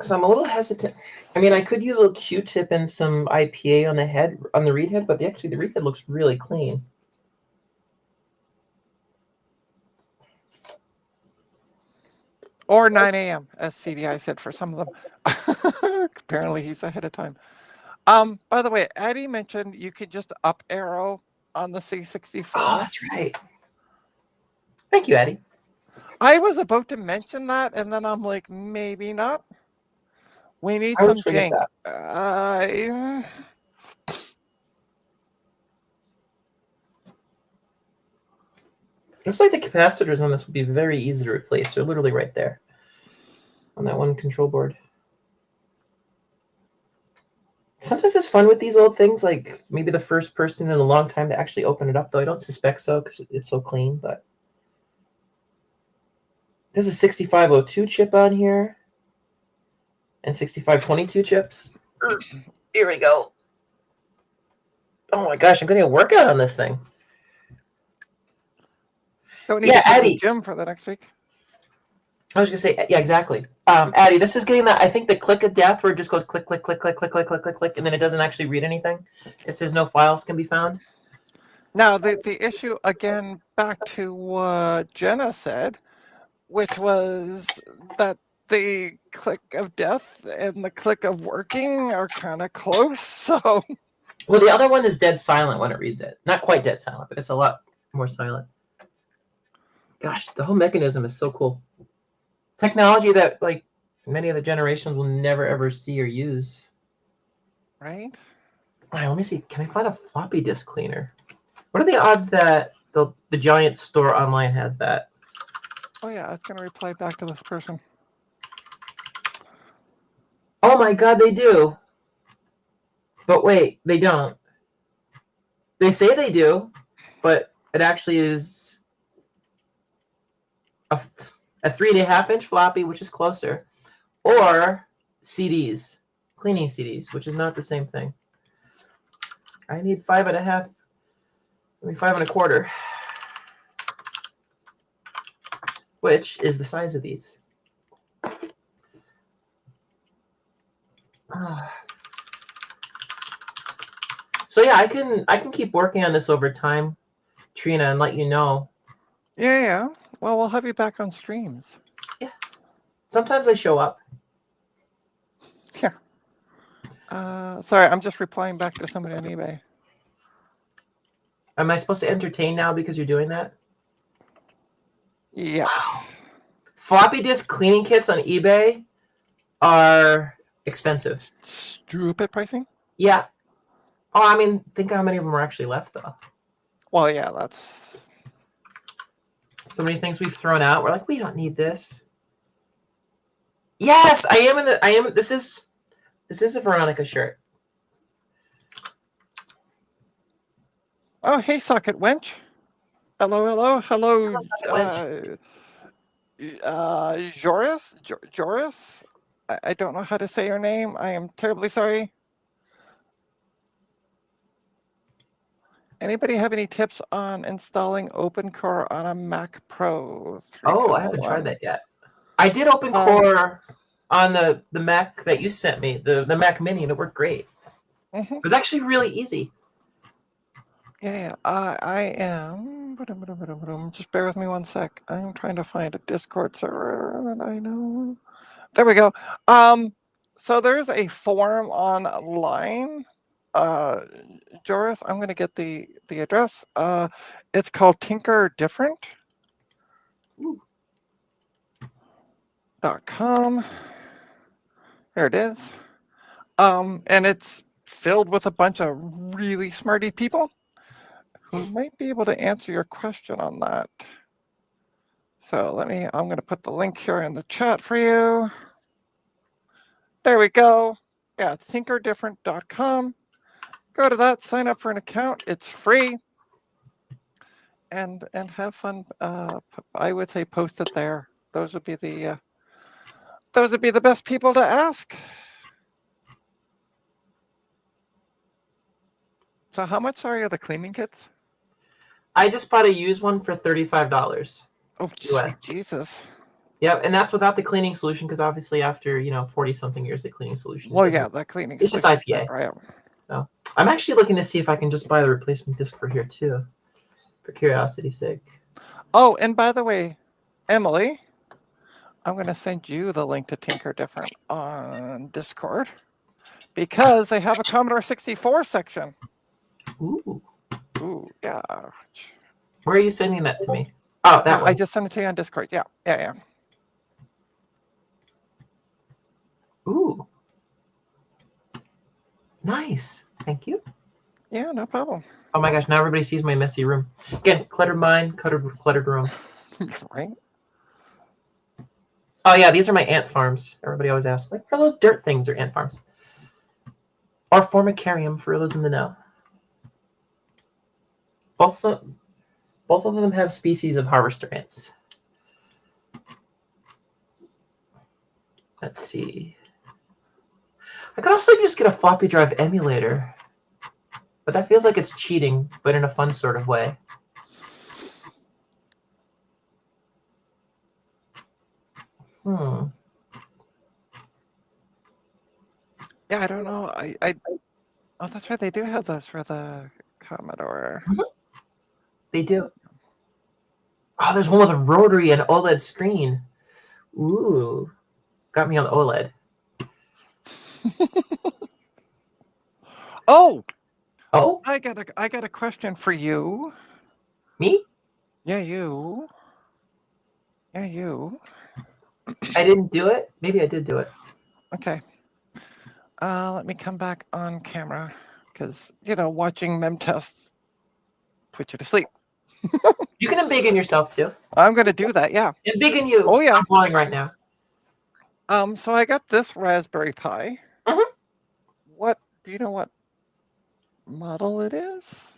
So I'm a little hesitant. I mean, I could use a Q-tip and some IPA on the read head, but the read head looks really clean. Or 9 a.m. as CDI said for some of them. Apparently he's ahead of time. By the way, Addie mentioned you could just up arrow on the C64. Oh, that's right. Thank you, Addie. I was about to mention that, and then I'm like, maybe not. We need some jank. Looks like the capacitors on this would be very easy to replace. They're literally right there on that one control board. Sometimes it's fun with these old things, like maybe the first person in a long time to actually open it up, though I don't suspect so because it's so clean. But there's a 6502 chip on here and 6522 chips. Here we go. Oh my gosh, I'm getting a workout on this thing. Don't need to go to the gym for the next week. I was gonna say, yeah, exactly. Addie, this is getting that. I think the click of death where it just goes click, click, click, click, click, click, click, click, click, and then it doesn't actually read anything. It says no files can be found. Now the issue again, back to what Jenna said, which was that the click of death and the click of working are kind of close. So, well, the other one is dead silent when it reads it. Not quite dead silent, but it's a lot more silent. Gosh, the whole mechanism is so cool. Technology that like many of the generations will never ever see or use. Right? All right, let me see. Can I find a floppy disk cleaner? What are the odds that the giant store online has that? Oh yeah, I was gonna reply back to this person. Oh my god, they do. But wait, they don't. They say they do, but it actually is a 3.5-inch floppy, which is closer, or CDs, cleaning CDs, which is not the same thing. I need 5.5. I mean 5.25, which is the size of these. So yeah, I can keep working on this over time, Trina, and let you know. Yeah. Well, we'll have you back on streams. Sometimes I show up. Yeah. Sorry, I'm just replying back to somebody on eBay. Am I supposed to entertain now because you're doing that? Yep. Wow. Floppy disk cleaning kits on eBay are expensive. Stupid pricing? Yeah. Oh, I mean, think how many of them are actually left, though. Well, yeah, that's... So many things we've thrown out. We're like, we don't need this. Yes, I am. This is a Veronica shirt. Oh, hey, Socket Wench. Hello. Joris? Joris? I don't know how to say your name. I am terribly sorry. Anybody have any tips on installing OpenCore on a Mac Pro 3.1? Oh, I haven't tried that yet. I did OpenCore on the Mac that you sent me, the Mac Mini, and it worked great. Mm-hmm. It was actually really easy. Yeah, I am. Just bear with me one sec. I'm trying to find a Discord server that I know. There we go. So there's a forum online. Joris, I'm gonna get the address. It's called Tinker Different. .com. There it is. And it's filled with a bunch of really smarty people who might be able to answer your question on that. So I'm going to put the link here in the chat for you. There we go. Yeah, it's tinkerdifferent.com. Go to that, sign up for an account. It's free. And have fun. I would say post it there. Those would be the best people to ask. So how much are the cleaning kits? I just bought a used one for $35. Oh, US. Jesus. Yep, and that's without the cleaning solution, because obviously after 40-something years, the cleaning solution. Well, yeah, the cleaning. It's just IPA. Right. So I'm actually looking to see if I can just buy the replacement disc for here too, for curiosity's sake. Oh, and by the way, Emily, I'm going to send you the link to Tinker Different on Discord because they have a Commodore 64 section. Ooh, yeah. Where are you sending that to me? Oh, that one. I just sent it to you on Discord. Yeah. Ooh. Nice. Thank you. Yeah, no problem. Oh my gosh, now everybody sees my messy room. Again, cluttered mind, cluttered room. Right? Oh yeah, these are my ant farms. Everybody always asks, like, are those dirt things or ant farms? Or formicarium for those in the know. Both of them have species of harvester ants. Let's see. I could also just get a floppy drive emulator, but that feels like it's cheating, but in a fun sort of way. Yeah, I don't know. Oh, that's right. They do have those for the Commodore. Mm-hmm. They do. Oh, there's one with a rotary and OLED screen. Ooh, got me on the OLED. Oh, I got a question for you. Me? Yeah, you. Yeah, you. I didn't do it. Maybe I did do it. Okay. Let me come back on camera because watching mem tests put you to sleep. You can embiggen yourself too. I'm going to do that. Yeah. Embiggen you. Oh yeah. I'm blowing right now. So I got this Raspberry Pi. Mm-hmm. Do you know what model it is?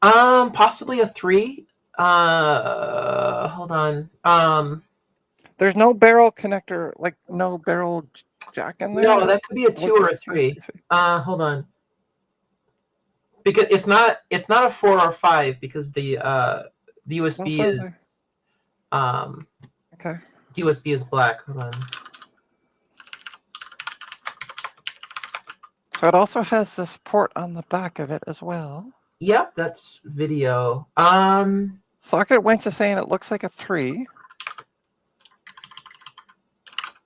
Possibly a 3. Hold on. There's no barrel connector, like no barrel jack in there. No, that could be a 2 or a 3. Hold on. Because it's not a 4 or 5 because the USB is okay. USB is black. Hold on. So it also has this port on the back of it as well. Yep, that's video. Socket winch is saying it looks like a 3.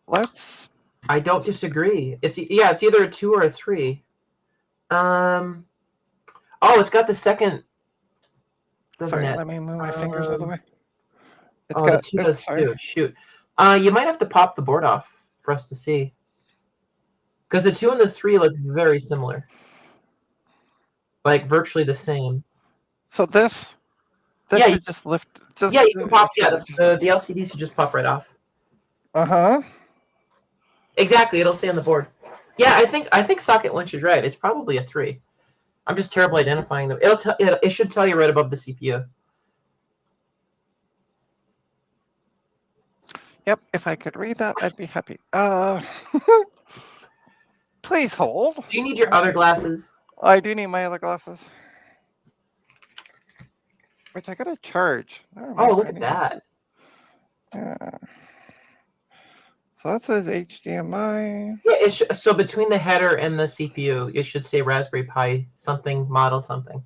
Let's. I don't disagree. It's either a 2 or a 3. Oh, it's got the second. Doesn't Sorry, it? let me move my fingers out of the way. It's Oh, got. the 2 oops, does sorry. too. Shoot. You might have to pop the board off for us to see. Because the 2 and the 3 look very similar. Like virtually the same. So this Yeah, should just lift. Just, Yeah, you can pop. Yeah, the LCD should just pop right off. Uh-huh. Exactly, it'll stay on the board. Yeah, I think Socket Winch is right. It's probably a 3. I'm just terrible identifying them. It should tell you right above the CPU. Yep, if I could read that, I'd be happy. Please hold. Do you need your other glasses? I do need my other glasses. Which I gotta charge. Oh, look at that. Yeah. So that says HDMI. Yeah, so between the header and the CPU, it should say Raspberry Pi something model something.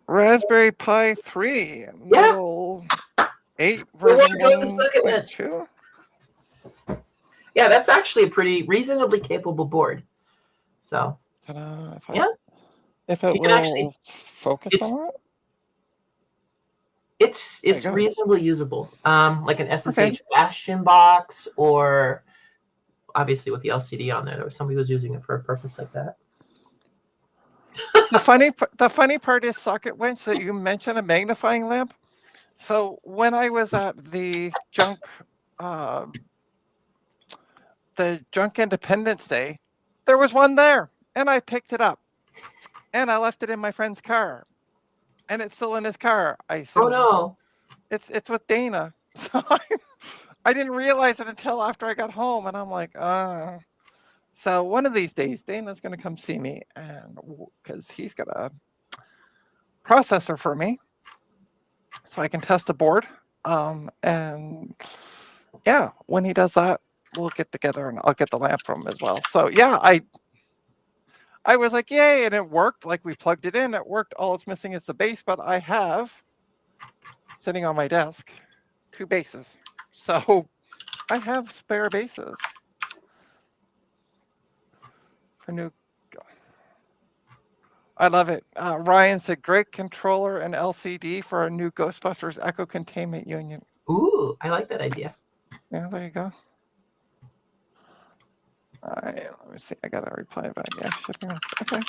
Raspberry Pi 3. Yeah. Model 8 Well, version there goes the Socket Winch. 1.2. Yeah, that's actually a pretty reasonably capable board. So. Ta-da. You If it can will actually- focus it's- on it. It's you go. reasonably usable. Like an SSH Okay. Bastion box, or obviously with the LCD on there was somebody who was using it for a purpose like that. The funny part is Socket Winch that you mentioned a magnifying lamp. So when I was at the junk Independence Day, there was one there, and I picked it up, and I left it in my friend's car, and it's still in his car. I assume. Oh no! It's with Dana, so I didn't realize it until after I got home, and I'm like, So one of these days, Dana's gonna come see me, and because he's got a processor for me, so I can test the board. And yeah, when he does that, we'll get together, and I'll get the lamp from him as well. So yeah, I was like, yay, and it worked. Like we plugged it in, it worked. All it's missing is the base, but I have sitting on my desk 2 bases, so I have spare bases for new. I love it. Ryan said, great controller and LCD for a new Ghostbusters Echo Containment Union. Ooh, I like that idea. Yeah, there you go. All right, let me see. I got to reply back. Yeah, shipping. Okay.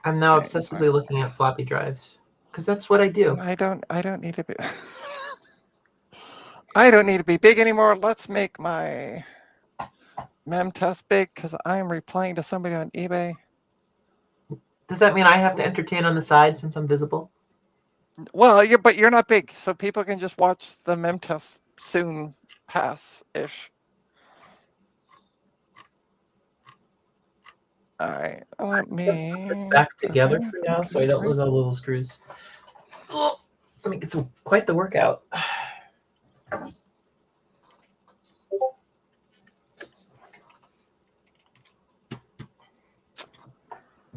I'm now Okay, obsessively looking at floppy drives because that's what I do. I don't need to be. I don't need to be big anymore. Let's make my mem test big because I'm replying to somebody on eBay. Does that mean I have to entertain on the side since I'm visible? Well, but you're not big, so people can just watch the mem test soon pass-ish. All right, let me. It's back together for now, so I don't lose all the little screws. Oh, I mean, it's quite the workout.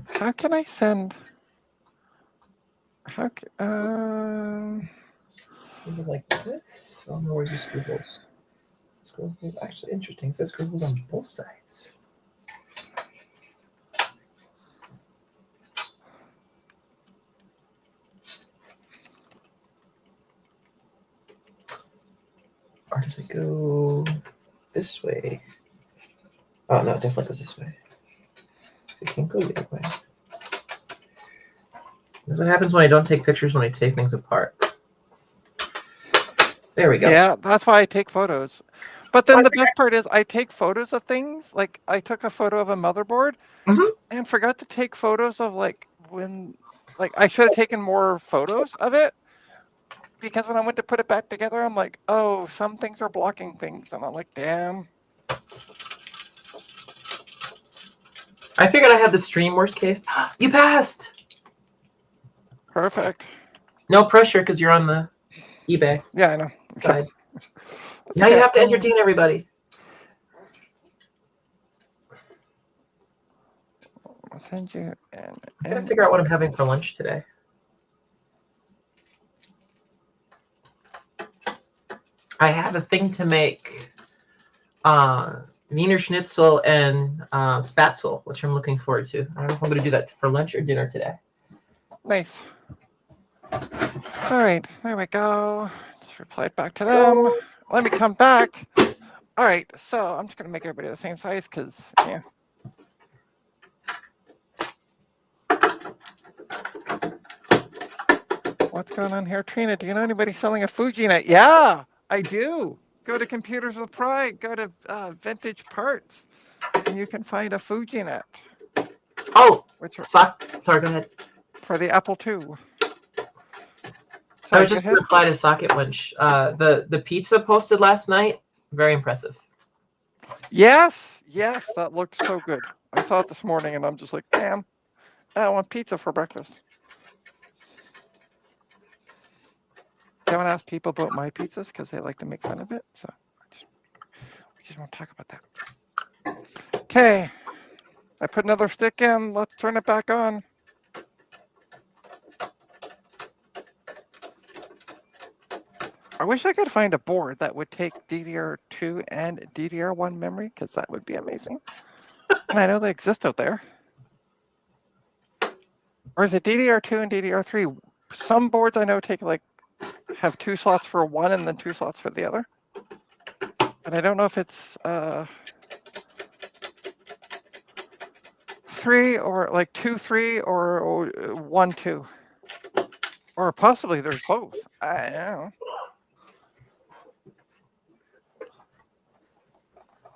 How can I send? Like this? Oh no, where's the screw holes? Screw holes, actually interesting. It says screw holes on both sides. Or does it go this way? Oh no, it definitely goes this way. It can't go the other way. That's what happens when I don't take pictures when I take things apart. There we go. Yeah, that's why I take photos. But then the best part is I take photos of things. Like I took a photo of a motherboard and forgot to take photos of when I should have taken more photos of it. Because when I went to put it back together, I'm like, oh, some things are blocking things. And I'm like, damn. I figured I had the stream worst case. You passed! Perfect. No pressure because you're on the eBay. Yeah, I know. Fine. Now you have to entertain everybody. I'll send you an. I gotta figure out what I'm having for lunch today. I have a thing to make Wiener Schnitzel and Spatzel, which I'm looking forward to. I don't know if I'm going to do that for lunch or dinner today. Nice. All right, there we go. Just replied back to them. Let me come back. All right, so I'm just going to make everybody the same size because, yeah. What's going on here, Trina? Do you know anybody selling a FujiNet? Yeah, I do. Go to Computers with Pride. Go to Vintage Parts, and you can find a FujiNet. Oh, sorry, go ahead. For the Apple II. I was just going to reply to Socket Winch. The pizza posted last night, very impressive. Yes, that looked so good. I saw it this morning, and I'm just like, damn, I want pizza for breakfast. Haven't asked people about my pizzas because they like to make fun of it, so we just won't talk about that. Okay, I put another stick in. Let's turn it back on. I wish I could find a board that would take DDR2 and DDR1 memory, because that would be amazing. And I know they exist out there. Or is it DDR2 and DDR3? Some boards I know have 2 slots for one and then 2 slots for the other. But I don't know if it's 3 or like 2, 3 or 1, 2. Or possibly there's both. I don't know.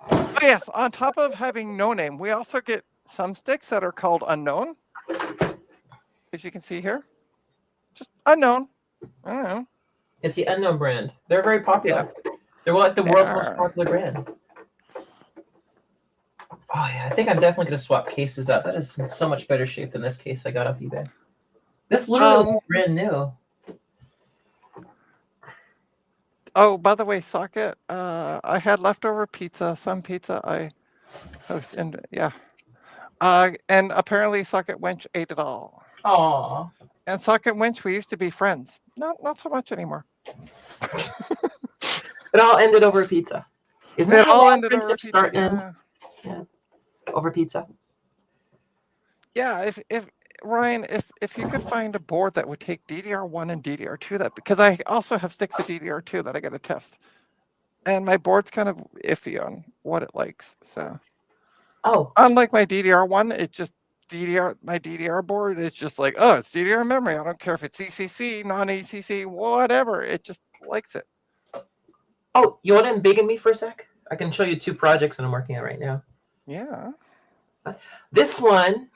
Oh yes, on top of having no name, we also get some sticks that are called unknown. As you can see here. Just unknown. I don't know. It's the Unknown brand. They're very popular. Yeah. They're like the world's most popular brand. Oh yeah, I think I'm definitely going to swap cases out. That is in so much better shape than this case I got off eBay. This literally looks brand new. Oh, by the way, Socket, I had leftover pizza. Some pizza I host, and yeah. And apparently Socket Winch ate it all. Aww. And Socket Winch, we used to be friends. Not so much anymore. It all ended over pizza. Isn't it all ended over pizza? Yeah. Over pizza. Yeah, if Ryan, if you could find a board that would take DDR1 and DDR2, because I also have sticks of DDR2 that I got to test, and my board's kind of iffy on what it likes. So, unlike my DDR1, it just my DDR board is just like, oh, it's DDR memory. I don't care if it's ECC, non-ECC, whatever. It just likes it. Oh, you want to embiggen me for a sec? I can show you 2 projects that I'm working on right now. Yeah. This one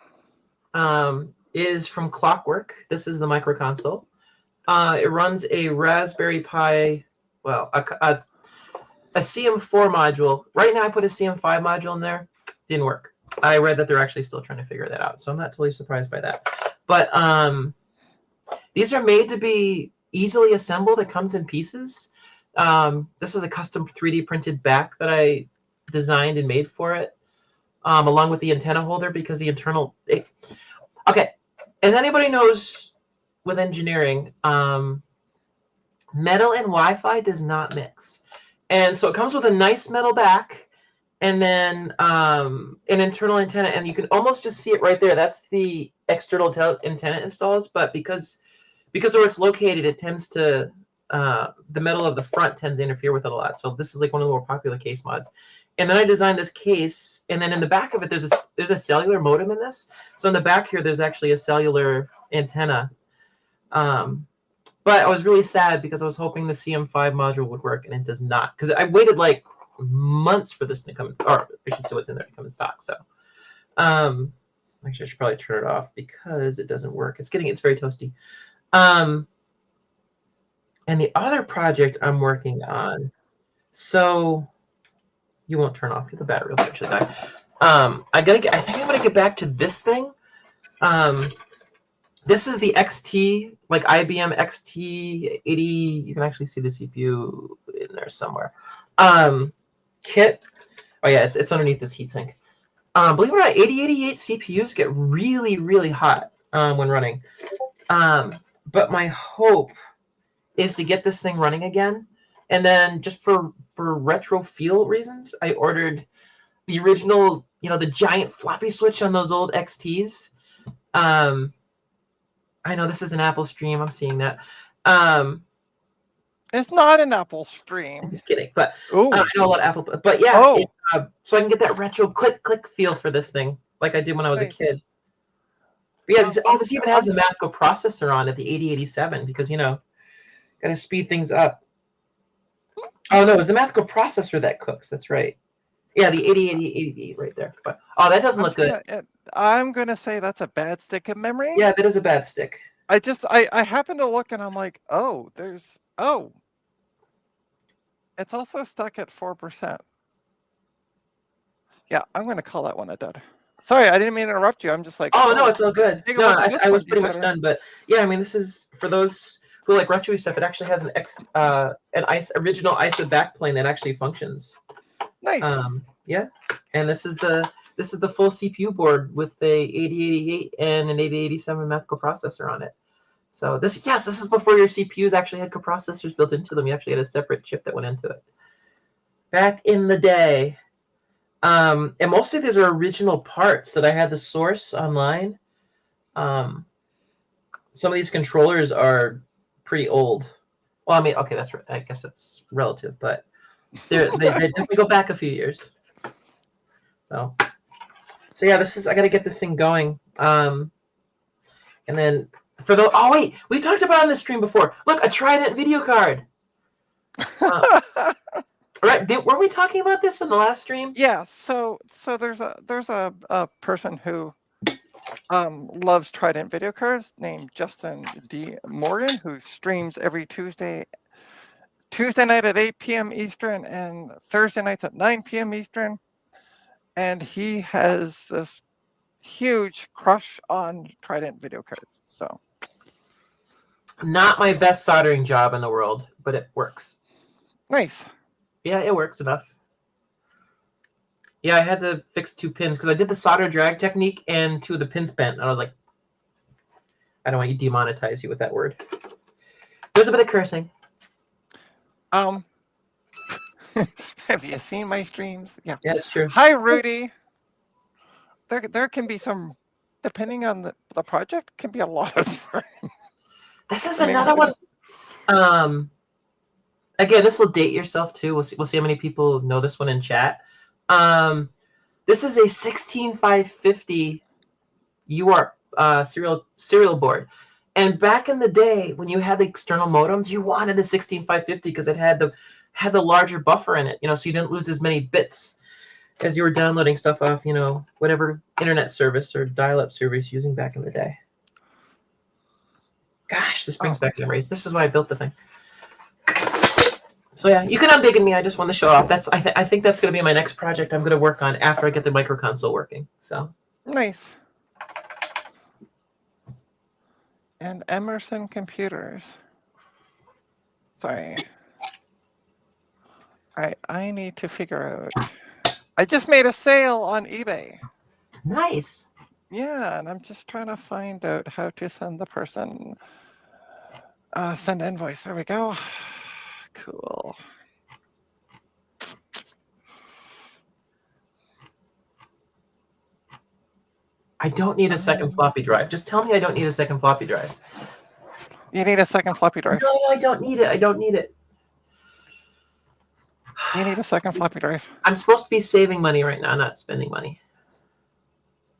is from Clockwork. This is the micro console. It runs a Raspberry Pi, well, a CM4 module. Right now I put a CM5 module in there. Didn't work. I read that they're actually still trying to figure that out, so I'm not totally surprised by that. But these are made to be easily assembled. It comes in pieces. This is a custom 3D printed back that I designed and made for it, along with the antenna holder, because the internal... Okay, as anybody knows with engineering, metal and Wi-Fi does not mix. And so it comes with a nice metal back, and then an internal antenna, and you can almost just see it right there. That's the external antenna installs, but because of where it's located, it tends to... the metal of the front tends to interfere with it a lot. So this is like one of the more popular case mods. And then I designed this case, and then in the back of it, there's a cellular modem in this. So in the back here, there's actually a cellular antenna. But I was really sad because I was hoping the CM5 module would work, and it does not. Because I waited like months for this to come, or I should say what's in there to come in stock. So actually, I should probably turn it off because it doesn't work. It's very toasty. And the other project I'm working on, so you won't turn off the battery real quick, should I? I think I'm gonna get back to this thing. This is the XT, like IBM XT80. You can actually see the CPU in there somewhere. Kit. Oh yeah, it's underneath this heatsink. Believe it or not, 8088 CPUs get really, really hot when running. But my hope is to get this thing running again. And then just for retro feel reasons, I ordered the original, the giant floppy switch on those old XTs. I know this is an Apple stream. I'm seeing that. It's not an Apple I'm stream. just kidding. But Oh, I know a lot of Apple. But yeah, Oh. so I can get that retro click feel for this thing, like I did when I was a Nice. kid. But yeah, this even has I'm- the Matco processor on it, the 8087, because got to speed things up. Oh no, it's the Matco processor that cooks. That's right. Yeah, the 8088 right there. But that doesn't look good. I'm gonna say that's a bad stick of memory. Yeah, that is a bad stick. I happen to look and I'm like, it's also stuck at 4%. Yeah, I'm gonna call that one a dud. Sorry, I didn't mean to interrupt you. I'm just like, Oh no, it's all good. take a No, look at this I one, was be pretty much better. done. But yeah, I mean, this is for those who like retro stuff. It actually has an original ISO backplane that actually functions. Nice. Yeah, and this is the full CPU board with a 8088 and an 8087 Matco processor on it. So this is before your CPUs actually had coprocessors built into them. You actually had a separate chip that went into it. Back in the day. And most of these are original parts that I had the source online. Some of these controllers are pretty old. Well, I mean, okay, that's I guess that's relative, but they definitely go back a few years. So yeah, I got to get this thing going. And then we talked about it on the stream before. Look, a Trident video card. Right? Were we talking about this in the last stream? Yeah. So there's a person who loves Trident video cards named Justin D. Morgan, who streams every Tuesday night at 8 p.m. Eastern and Thursday nights at 9 p.m. Eastern. And he has this huge crush on Trident video cards. So not my best soldering job in the world, but it works. Nice. Yeah, it works enough. Yeah, I had to fix 2 pins because I did the solder drag technique and 2 of the pins bent. And I was like, I don't want to demonetize you with that word. There's a bit of cursing. Have you seen my streams? Yeah. Yeah, it's true. Hi, Rudy. There can be some, depending on the project, can be a lot of swearing. This is another one. Again, this will date yourself too. We'll see how many people know this one in chat. This is a 16550 UART serial board. And back in the day, when you had the external modems, you wanted the 16550 because it had the larger buffer in it, so you didn't lose as many bits as you were downloading stuff off, whatever internet service or dial-up service using back in the day. Gosh, this brings back memories. This is why I built the thing. So yeah, you can unbig me. I just want to show off. I think that's going to be my next project I'm going to work on after I get the micro console working. So nice. And Emerson Computers. Sorry. All right, I need to figure out. I just made a sale on eBay. Nice. Yeah, and I'm just trying to find out how to send the person. Send invoice. There we go. Cool. I don't need a second floppy drive. Just tell me I don't need a second floppy drive. You need a second floppy drive. No, I don't need it. I don't need it. You need a second floppy drive. I'm supposed to be saving money right now, not spending money.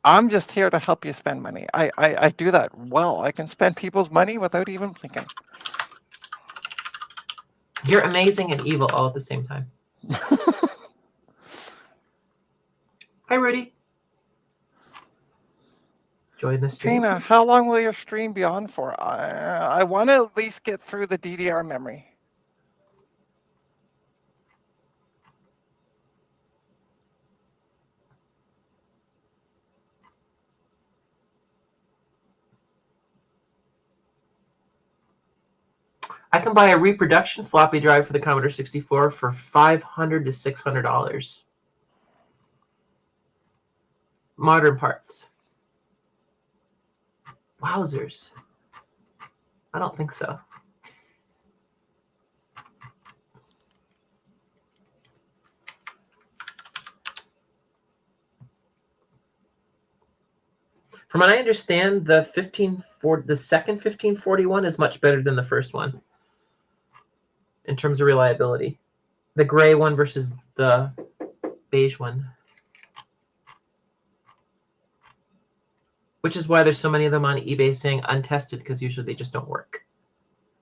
I'm just here to help you spend money. I do that well. I can spend people's money without even blinking. You're amazing and evil all at the same time. Hi, Rudy. Join the stream. Trina, how long will your stream be on for? I want to at least get through the DDR memory. I can buy a reproduction floppy drive for the Commodore 64 for $500 to $600. Modern parts. Wowzers. I don't think so. From what I understand, the second 1541 is much better than the first one in terms of reliability. The gray one versus the beige one. Which is why there's so many of them on eBay saying untested, because usually they just don't work.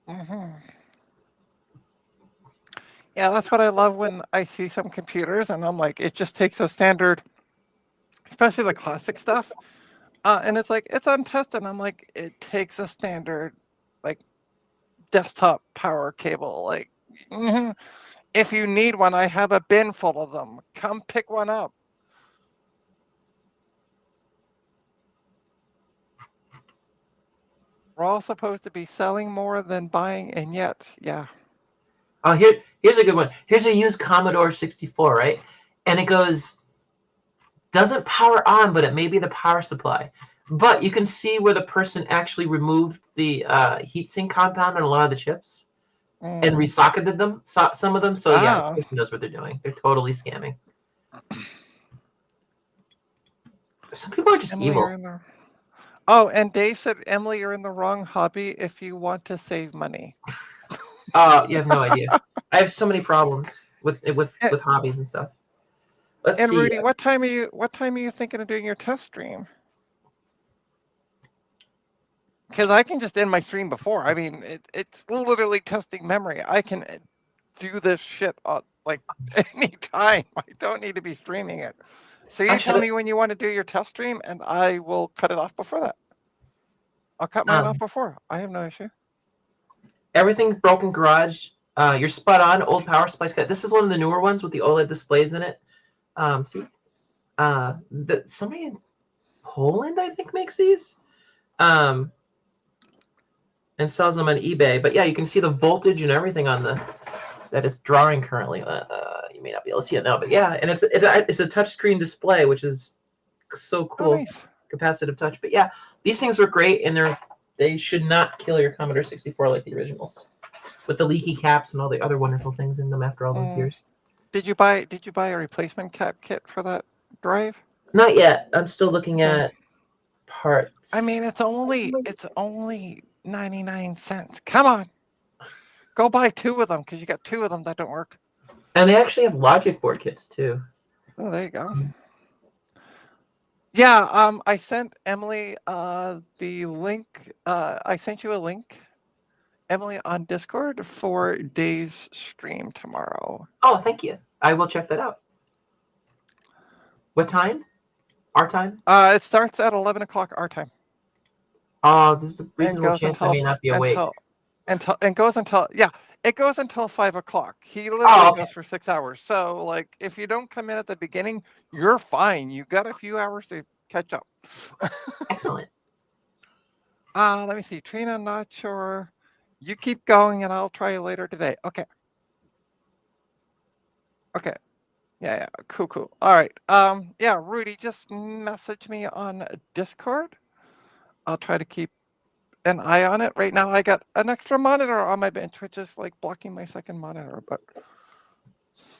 Mm-hmm. Yeah, that's what I love when I see some computers and I'm like, it just takes a standard, especially the classic stuff. And it's like, it's untested. And I'm like, it takes a standard, like, desktop power cable. Like, if you need one, I have a bin full of them. Come pick one up. We're all supposed to be selling more than buying, and yet, yeah. Oh, here's a good one. Here's a used Commodore 64, right? And it goes, doesn't power on, but it may be the power supply. But you can see where the person actually removed the heatsink compound on a lot of the chips and resocketed them, some of them. So yeah, the person knows what they're doing. They're totally scamming. Some people are just evil. Oh, and Dave said, Emily, you're in the wrong hobby if you want to save money. You have no idea. I have so many problems with hobbies and stuff. Let's see. Rudy, what time are you thinking of doing your test stream? Because I can just end my stream before. I mean, it's literally testing memory. I can do this shit like anytime. I don't need to be streaming it. So you tell me when you want to do your test stream, and I will cut it off before that. I'll cut mine off before. I have no issue. Everything Broken Garage. You're spot on. Old power supplies. This is one of the newer ones with the OLED displays in it. See, somebody in Poland, I think, makes these, and sells them on eBay. But yeah, you can see the voltage and everything on that it's drawing currently. You may not be able to see it now, but yeah, and it's a touchscreen display, which is so cool. Oh, nice. Capacitive touch. But yeah, these things are great, and they should not kill your Commodore 64 like the originals, with the leaky caps and all the other wonderful things in them after all those years. Did you buy a replacement cap kit for that drive? Not yet. I'm still looking at parts. I mean, it's only 99 cents. Come on. Go buy 2 of them, because you got 2 of them that don't work. And they actually have logic board kits too. Oh, there you go. Yeah, I sent Emily the link. I sent you a link, Emily, on Discord for Dave's stream tomorrow. Oh, thank you. I will check that out. What time? Our time? It starts at 11 o'clock our time. Oh, there's a reasonable chance I may not be awake. It goes until 5 o'clock. He literally goes for 6 hours. So, like, if you don't come in at the beginning, you're fine. You got a few hours to catch up. Excellent. Let me see. Trina, not sure. You keep going, and I'll try you later today. Okay. Okay. Yeah. Cool. All right. Yeah, Rudy, just message me on Discord. I'll try to keep an eye on it. Right now, I got an extra monitor on my bench, which is like blocking my second monitor. But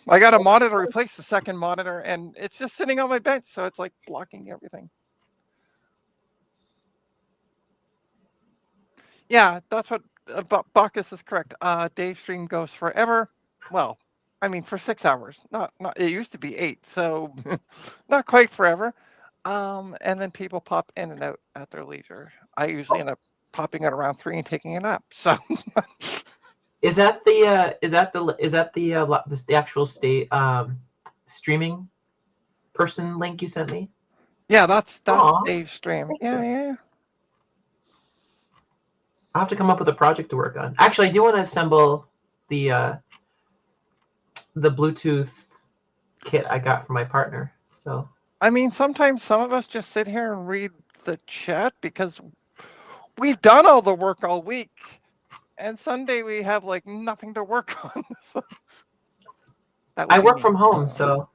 I got a monitor replace the second monitor, and it's just sitting on my bench, so it's like blocking everything. Yeah, that's what Bacchus is correct. Dave's stream goes forever. Well, I mean, for 6 hours. Not. It used to be 8, so not quite forever. And then people pop in and out at their leisure. I usually end up popping out around 3 and taking a nap. So, is that the actual state streaming person link you sent me? Yeah, that's Dave's stream. Yeah. I'll have to come up with a project to work on. Actually, I do want to assemble the Bluetooth kit I got from my partner. So I mean, sometimes some of us just sit here and read the chat because we've done all the work all week. And Sunday we have like nothing to work on. So that would I be work me. from home, so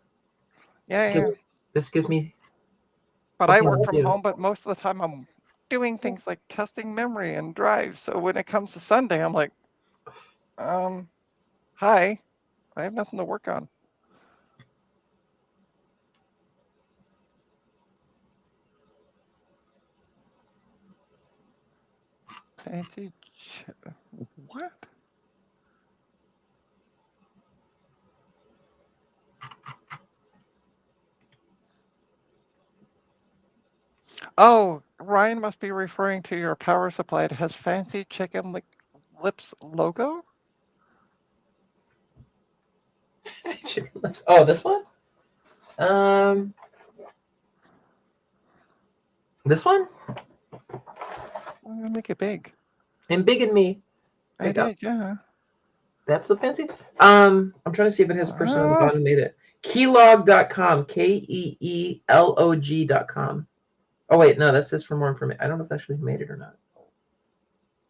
Yeah. this gives me. But I something work to from do. home, but most of the time I'm doing things like testing memory and drive. So when it comes to Sunday, I'm like, hi, I have nothing to work on. Fancy what? Oh, Ryan must be referring to your power supply. It has fancy chicken lips logo. Chicken lips. Oh, this one? This one? I'm gonna make it big. And Big and Me. I did, yeah. That's the fancy. I'm trying to see if it has a person on the bottom made it. Keelog.com. KEELOG.com. Oh wait, no, that's just for more information. I don't know if they actually made it or not.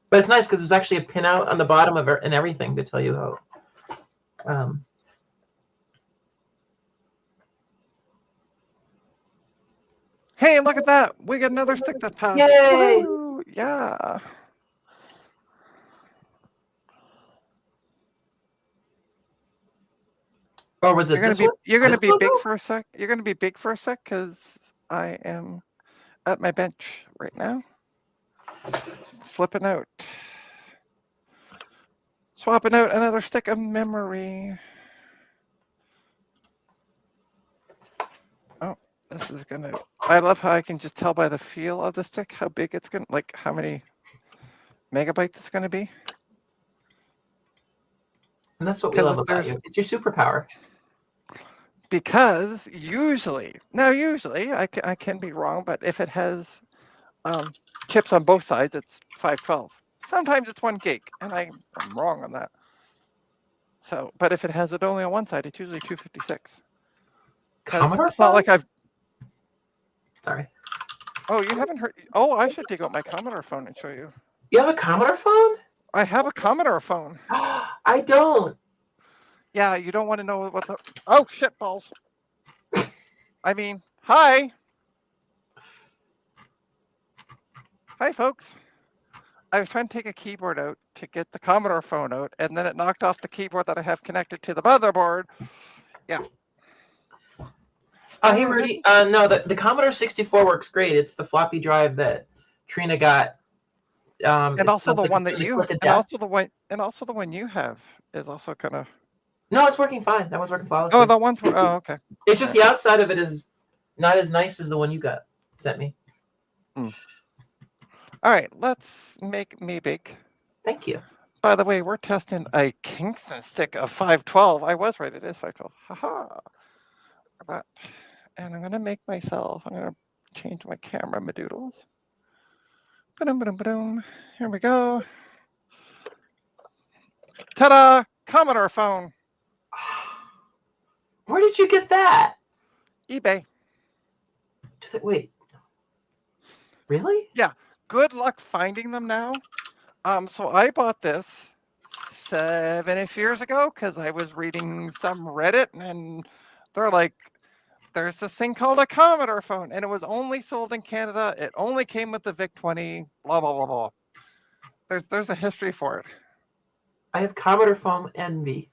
But it's nice because there's actually a pinout on the bottom of it and everything to tell you how. Hey, look at that! We got another stick that passed. Yay! Woo! Yeah. Or was it this one? You're gonna This be big logo? for a sec. You're gonna be big for a sec because I am at my bench right now, flipping out, swapping out another stick of memory. Oh, this is gonna. I love how I can just tell by the feel of the stick how big it's gonna, like how many megabytes it's gonna be. And that's what we love about you. It's your superpower. Because usually I can be wrong, but if it has chips on both sides, it's 512. Sometimes it's 1 gig, and I'm wrong on that. So, but if it has it only on one side, it's usually 256. Because it's not like I've. Sorry. Oh, you haven't heard? Oh, I should dig out my Commodore phone and show you. You have a Commodore phone? I have a Commodore phone. I don't. Yeah, you don't want to know what the. Oh, shit balls. I mean, hi. Hi, folks. I was trying to take a keyboard out to get the Commodore phone out, and then it knocked off the keyboard that I have connected to the motherboard. Yeah. Oh, hey, Rudy. No, the Commodore 64 works great. It's the floppy drive that Trina got. And also the one that you, and also the one you have is also kind of. No, it's working fine. That one's working flawlessly. Oh, the one's. Oh, okay. It's just the outside of it is not as nice as the one you got sent me. All right, let's make me big. Thank you. By the way, we're testing a Kingston stick of 512. I was right, it is 512. Haha. That. And I'm going to make myself, I'm going to change my camera madoodles. Ba-dum, ba-dum, ba-dum. Here we go. Ta-da! Commodore phone. Where did you get that? eBay. Wait. Really? Yeah. Good luck finding them now. So I bought this 7-ish years ago because I was reading some Reddit and they're like, there's this thing called a Commodore phone and it was only sold in Canada. It only came with the VIC-20, blah, blah, blah, blah. There's a history for it. I have Commodore phone envy.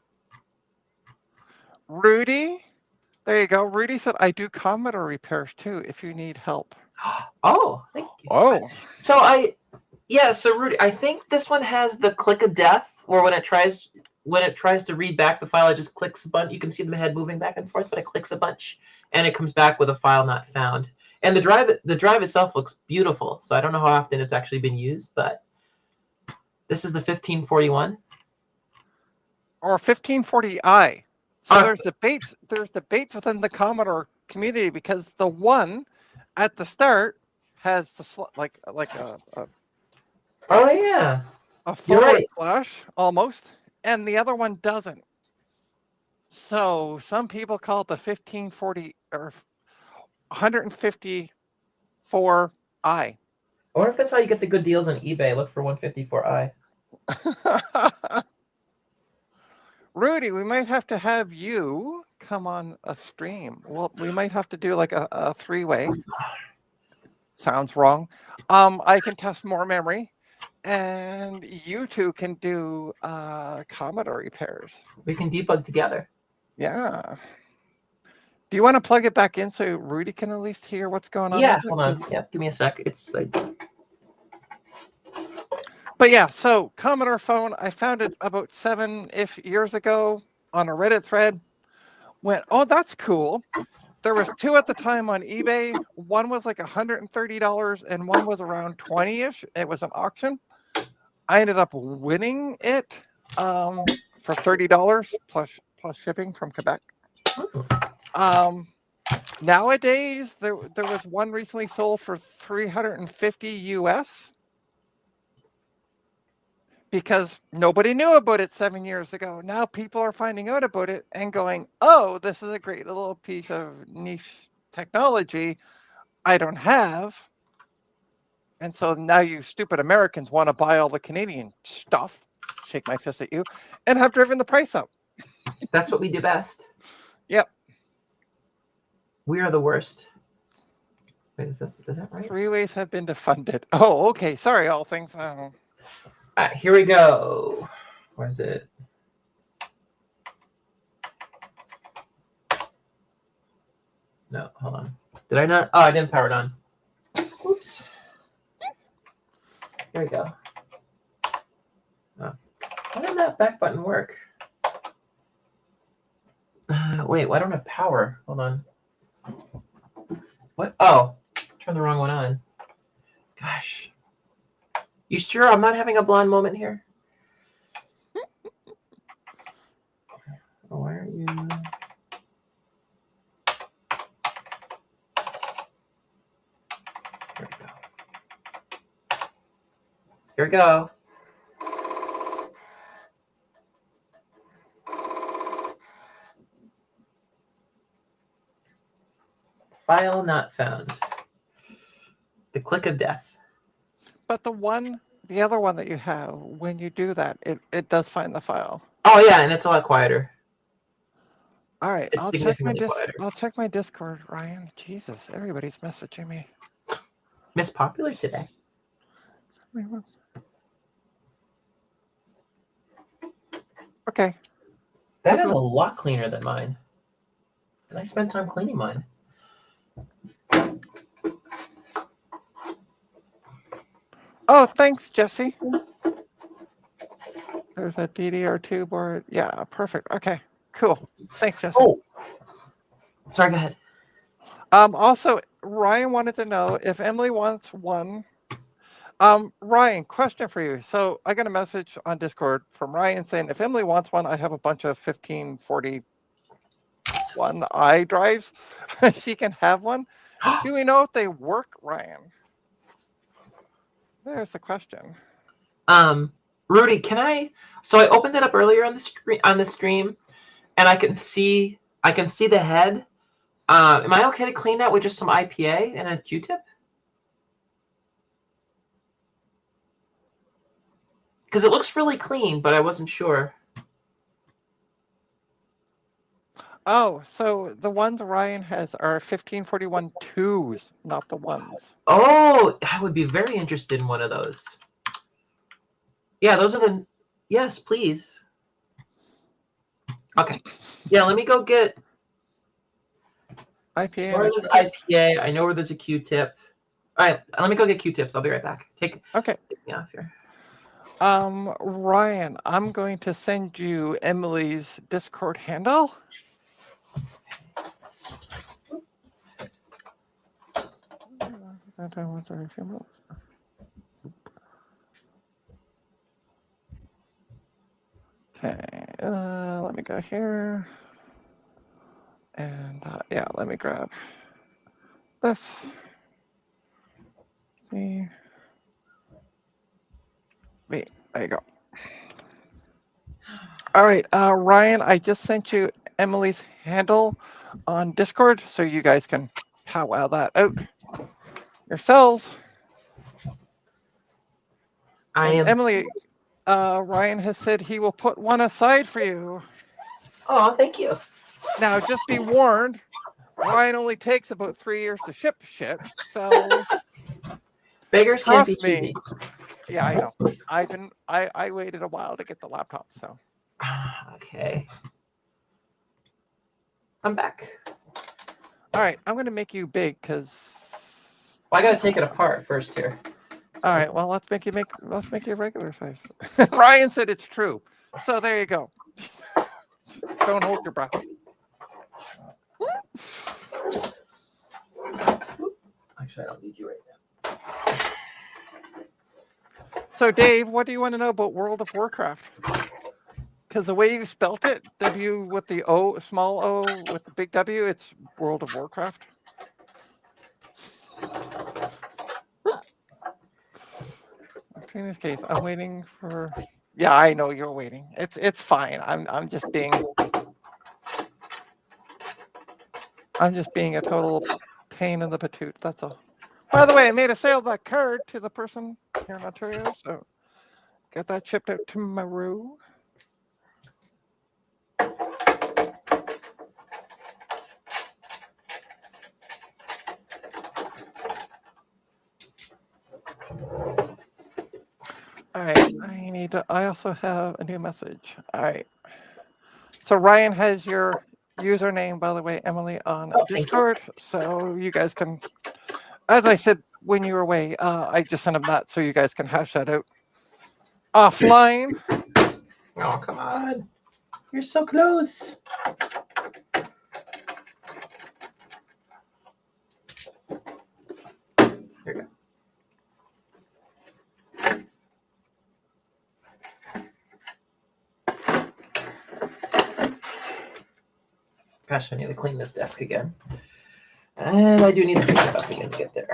Rudy, there you go. Rudy said, I do Commodore repairs too if you need help. Oh, thank you. Oh. So Rudy, I think this one has the click of death, or when it tries to read back the file, it just clicks a bunch. You can see the head moving back and forth, but it clicks a bunch, and it comes back with a file not found. And the drive itself looks beautiful. So I don't know how often it's actually been used, but this is the 1541 or 1540i. So there's debates within the Commodore community because the one at the start has the like a oh yeah, a forward slash almost, and the other one doesn't. So some people call it the 1540 or 154i. I wonder if that's how you get the good deals on eBay. Look for 154i. Rudy, we might have to have you come on a stream. Well, we might have to do like a three-way. Sounds wrong. I can test more memory, and you two can do Commodore repairs. We can debug together. Yeah. Do you want to plug it back in so Rudy can at least hear what's going on? Yeah, with it? hold on. 'Cause- Yeah, give me a sec. It's like But yeah, so Commodore phone, I found it about 7-ish years ago on a Reddit thread. Went, oh, that's cool. There was two at the time on eBay. One was like $130 and one was around 20-ish. It was an auction. I ended up winning it for $30 plus shipping from Quebec. Nowadays, there was one recently sold for $350 US because nobody knew about it 7 years ago. Now people are finding out about it and going, oh, this is a great little piece of niche technology I don't have. And so now you stupid Americans want to buy all the Canadian stuff, shake my fist at you, and have driven the price up. That's what we do best. Yep. We are the worst. Wait, is that right? 3 ways have been defunded. Oh, okay. Sorry, all things. All right, here we go. Where is it? No, hold on. Did I not? Oh, I didn't power it on. Oops. Here we go. Oh. Why did that back button work? Wait, why don't I have power? Hold on. What? Oh, turn the wrong one on. Gosh. You sure I'm not having a blonde moment here? Why are you? Here we go. Here we go. File not found. The click of death. But the other one that you have, when you do that, it does find the file. Oh yeah, and it's a lot quieter. All right, It's I'll check my significantly quieter. I'll check my Discord, Ryan. Jesus, everybody's messaging me. Miss Popular today. Okay. That is a lot cleaner than mine. And I spent time cleaning mine. Oh, thanks, Jesse. There's a DDR2 board. Yeah, perfect. Okay, cool. Thanks, Jesse. Oh, sorry. Go ahead. Also, Ryan wanted to know if Emily wants one. Ryan, question for you. So I got a message on Discord from Ryan saying if Emily wants one, I have a bunch of 1541 iDrives. She can have one. Do we know if they work, Ryan? There's the question. Rudy, can I? So I opened it up earlier on the stream, and I can see the head. Am I okay to clean that with just some IPA and a Q-tip? Because it looks really clean, but I wasn't sure. Oh, so the ones Ryan has are 1541 twos, not the ones. Oh, I would be very interested in one of those. Yeah, those are the. Yes, please. Okay. Yeah, let me go get. IPA. Where there's IPA, I know where there's a Q-tip. All right, let me go get Q-tips. I'll be right back. Take me off here. Ryan, I'm going to send you Emily's Discord handle. Okay, let me go here. And yeah, let me grab this. See. Wait, there you go. All right, Ryan, I just sent you Emily's handle on Discord so you guys can powwow that out yourselves. I am Emily, Ryan has said he will put one aside for you. Oh, thank you. Now, just be warned, Ryan only takes about 3 years to ship shit. So Beggars can't be trust me. choosy. Yeah, I know. I waited a while to get the laptop. So Okay. I'm back. all right, I'm gonna make you big because. Well, I gotta take it apart first here. So, All right, well let's make you regular size. Ryan said it's true. So there you go. Just don't hold your breath. Actually, I don't need you right now. So Dave, what do you want to know about World of Warcraft? Because the way you spelt it, W with the O, small O with the big W, it's World of Warcraft. In this case, I'm waiting for. Yeah, I know you're waiting. It's fine. I'm just being a total pain in the patoot. That's all. By the way, I made a sale of that card to the person here in Ontario, so get that shipped out tomorrow. All right, I also have a new message. All right. So Ryan has your username, by the way, Emily, on Discord. So you guys can, as I said when you were away, I just sent him that so you guys can hash that out offline. Oh, come on. You're so close. Here we go. Gosh, I need to clean this desk again. And I do need to take it up again to get there.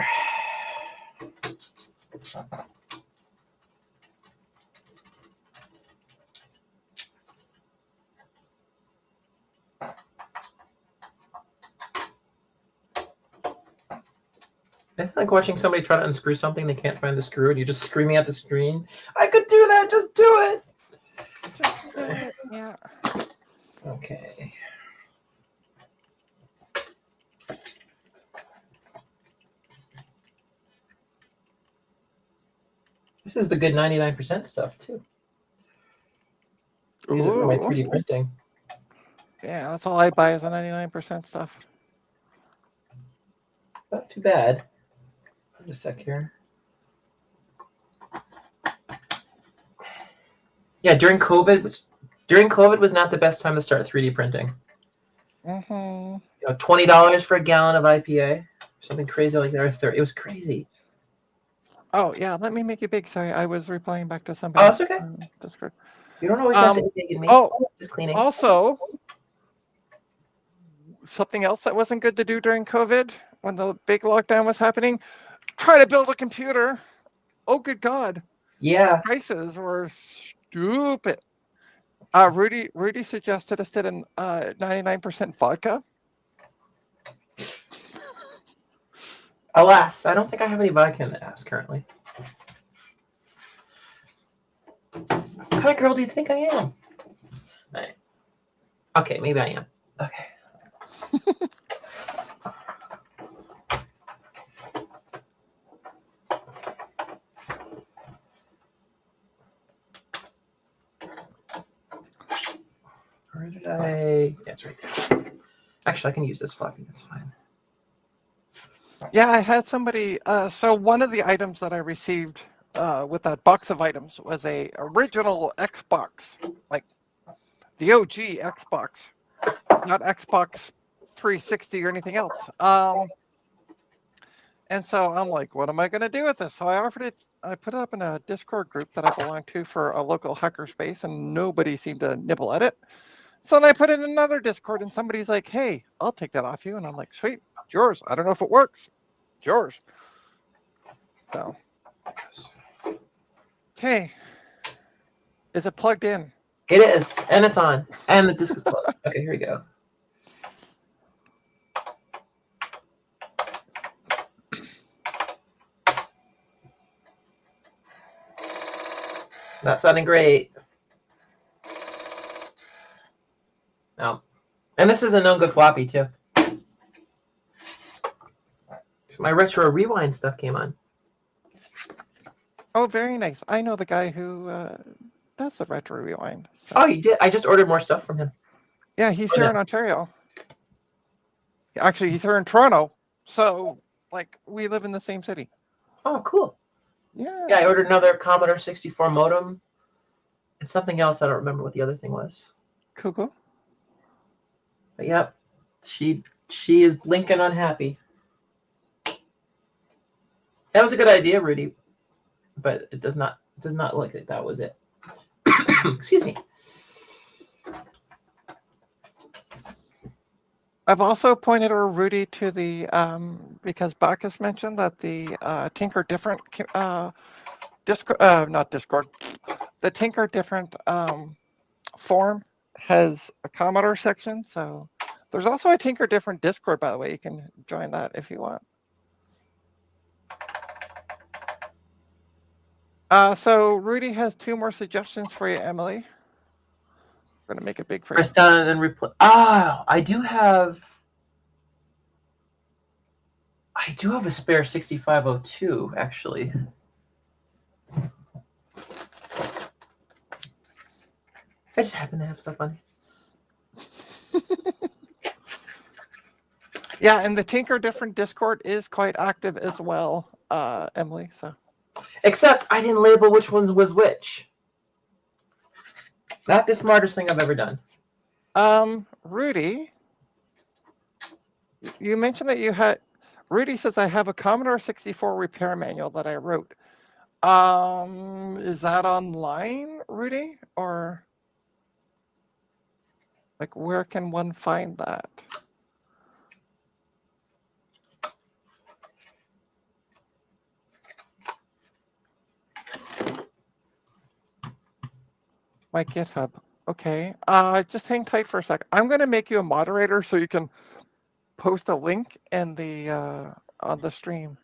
I feel like watching somebody try to unscrew something, they can't find the screw, and you're just screaming at the screen. I could do that, just do it! Just do it, yeah. Okay. This is the good 99% stuff, too. These are for my 3D printing. Yeah, that's all I buy is the 99% stuff. Not too bad. Wait a sec here. Yeah, during COVID was not the best time to start 3D printing. Mm-hmm. You know, $20 for a gallon of IPA, something crazy like that, or 30. It was crazy. Oh yeah, let me make it big. Sorry, I was replying back to somebody. Oh, it's okay. Discord. You don't always have to engage me. Oh, just cleaning. Also, something else that wasn't good to do during COVID when the big lockdown was happening, try to build a computer. Oh, good God. Yeah. Prices were stupid. Rudy suggested instead of 99% vodka. Alas, I don't think I have any vodka in the ass currently. What kind of girl do you think I am? Right. Okay, maybe I am. Okay. Where did I? Yeah, it's right there. Actually, I can use this floppy. That's fine. Yeah, I had somebody. So one of the items that I received with that box of items was a original Xbox, like the OG Xbox, not Xbox 360 or anything else. And so I'm like, what am I going to do with this? So I offered it. I put it up in a Discord group that I belong to for a local hackerspace, and nobody seemed to nibble at it. So then I put it in another Discord, and somebody's like, hey, I'll take that off you. And I'm like, sweet, it's yours. I don't know if it works. It's yours. So, okay. Is it plugged in? It is, and it's on, and the disc is closed. Okay, here we go. That's sounding great. No. And this is a known good floppy, too. My retro rewind stuff came on. Oh, very nice. I know the guy who does the retro rewind. So. Oh, you did? I just ordered more stuff from him. Yeah, he's here in Ontario. Actually, he's here in Toronto. So, like, we live in the same city. Oh, cool. Yeah. Yeah, I ordered another Commodore 64 modem. And something else. I don't remember what the other thing was. Cool. But yep, she is blinking unhappy. That was a good idea, Rudy, but it does not look like that was it. Excuse me. I've also pointed Rudy to the because Bacchus mentioned that the Tinker Different not Discord, the Tinker Different forum has a Commodore section. So there's also a Tinker Different Discord, by the way. You can join that if you want. So Rudy has 2 more suggestions for you, Emily. We're gonna make it big for you. Press down and then replay. Ah, I do have a spare 6502 actually. I just happen to have stuff on it. Yeah, and the Tinker Different Discord is quite active as well, Emily. So, except I didn't label which one was which. Not the smartest thing I've ever done. Rudy, you mentioned that you had. Rudy says I have a Commodore 64 repair manual that I wrote. Is that online, Rudy, or like where can one find that? My GitHub. Okay. Just hang tight for a sec. I'm going to make you a moderator so you can post a link in the on the stream.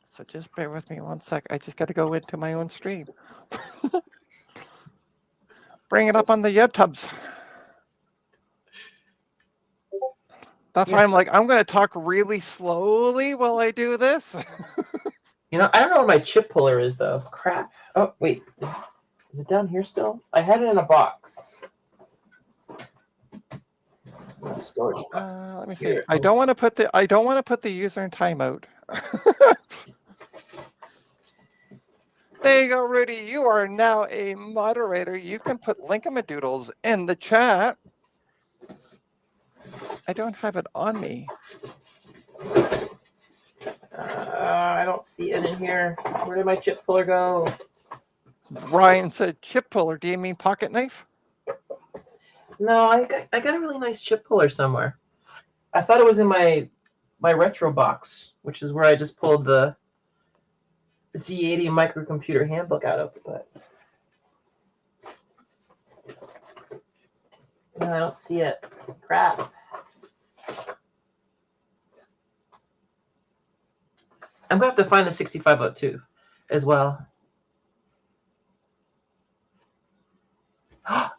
So just bear with me one sec. I just got to go into my own stream. Bring it up on the YubTubs. That's why I'm like, I'm going to talk really slowly while I do this. You know, I don't know where my chip puller is, though. Crap. Oh, wait. Is it down here still? I had it in a box. Storage box. Let me see. I don't want to put the user in timeout. There you go, Rudy. You are now a moderator. You can put Linkamadoodles in the chat. I don't have it on me. I don't see it in here. Where did my chip puller go? Ryan said chip puller. Do you mean pocket knife? No, I got a really nice chip puller somewhere. I thought it was in my retro box, which is where I just pulled the Z80 microcomputer handbook out of, but no, I don't see it. Crap. I'm gonna have to find the 6502 as well.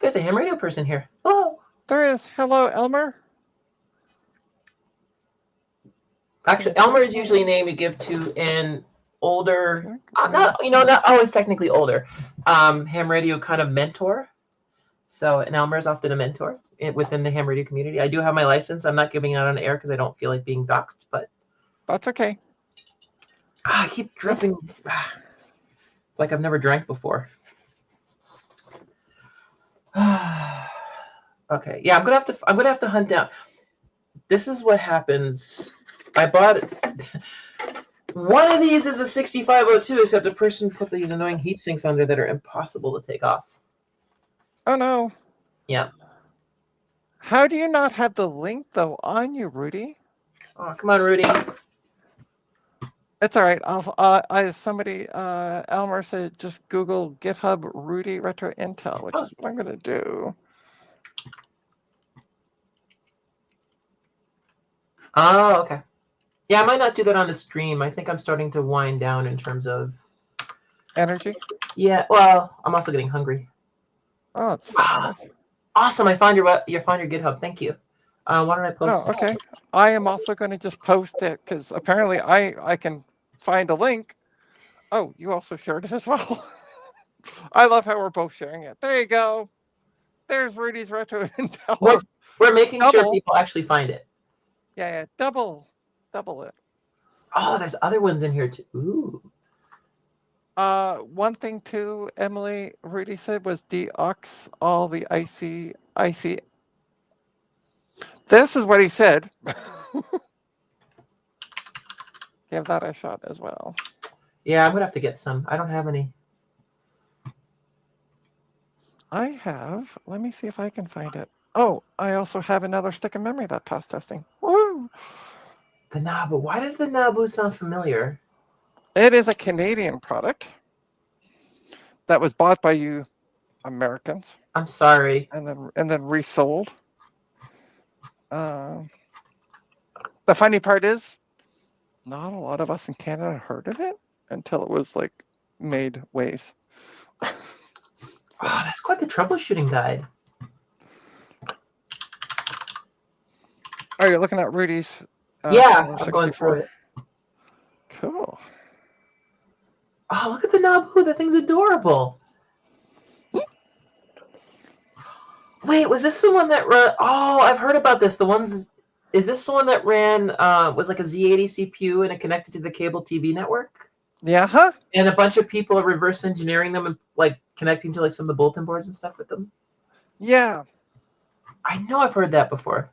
There's a ham radio person here. Hello. There is. Hello, Elmer. Actually, Elmer is usually a name you give to an older, not always technically older, ham radio kind of mentor. So, and Elmer is often a mentor within the ham radio community. I do have my license. I'm not giving it out on air because I don't feel like being doxxed, but that's okay. I keep dripping. It's like I've never drank before. Okay, yeah, I'm gonna have to hunt down. This is what happens. I bought one of these is a 6502, except the person put these annoying heat sinks under that are impossible to take off. Oh no. Yeah. How do you not have the link though on you, Rudy? Oh, come on, Rudy. It's all right. Elmer said just Google GitHub Rudy Retro Intel, which is what I'm gonna do. Oh, okay. Yeah, I might not do that on the stream. I think I'm starting to wind down in terms of Energy. Yeah. Well, I'm also getting hungry. Oh, it's fair Ah, enough. awesome! I found your GitHub. Thank you. Why don't I post? Oh, okay. I am also going to just post it because apparently I can find a link. Oh, you also shared it as well. I love how we're both sharing it. There you go. There's Rudy's Retro Intel. We're making sure Double. people actually find it. Yeah, double it. Oh, there's other ones in here too. Ooh. One thing too, Emily, Rudy said was deox all the IC. This is what he said. Give that a shot as well. Yeah, I'm gonna have to get some. I don't have any. I have. Let me see if I can find it. Oh, I also have another stick of memory that passed testing. Woo! The Nabu. Why does the Nabu sound familiar? It is a Canadian product that was bought by you Americans I'm sorry. and then resold. The funny part is, not a lot of us in Canada heard of it until it was like made waves. Wow, that's quite the troubleshooting guide. Oh, you're looking at Rudy's. Yeah, I'm going through it. Cool. Oh, look at the Nabu. That thing's adorable. Wait, was this the one that ran? Oh, I've heard about this. Is this the one that ran, was like a Z80 CPU and it connected to the cable TV network? Yeah, huh? And a bunch of people are reverse engineering them and like connecting to like some of the bulletin boards and stuff with them? Yeah. I know I've heard that before.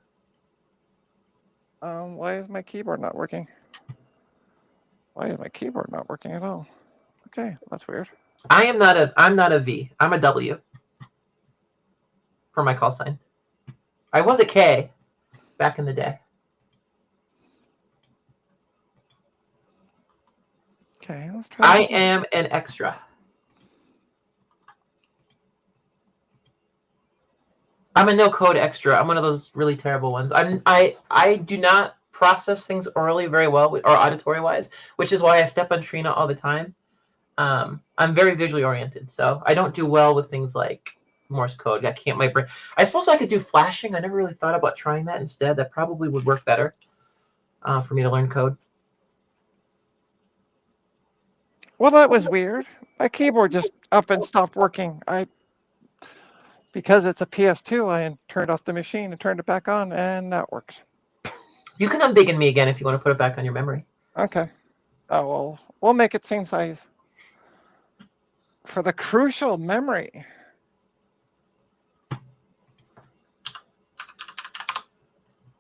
Why is my keyboard not working? Why is my keyboard not working at all? Okay, that's weird. I'm not a V. I'm a W for my call sign. I was a K back in the day. Okay, let's try. I am an extra. I'm a no-code extra. I'm one of those really terrible ones. I do not process things orally very well or auditory-wise, which is why I step on Trina all the time. I'm very visually oriented, so I don't do well with things like Morse code. I can't. My brain. I suppose I could do flashing. I never really thought about trying that instead. That probably would work better for me to learn code. Well, that was weird. My keyboard just up and stopped working. Because it's a PS2, I turned off the machine and turned it back on, and that works. You can unbiggen me again if you want to put it back on your memory. Okay. Oh, well, we'll make it same size. For the crucial memory.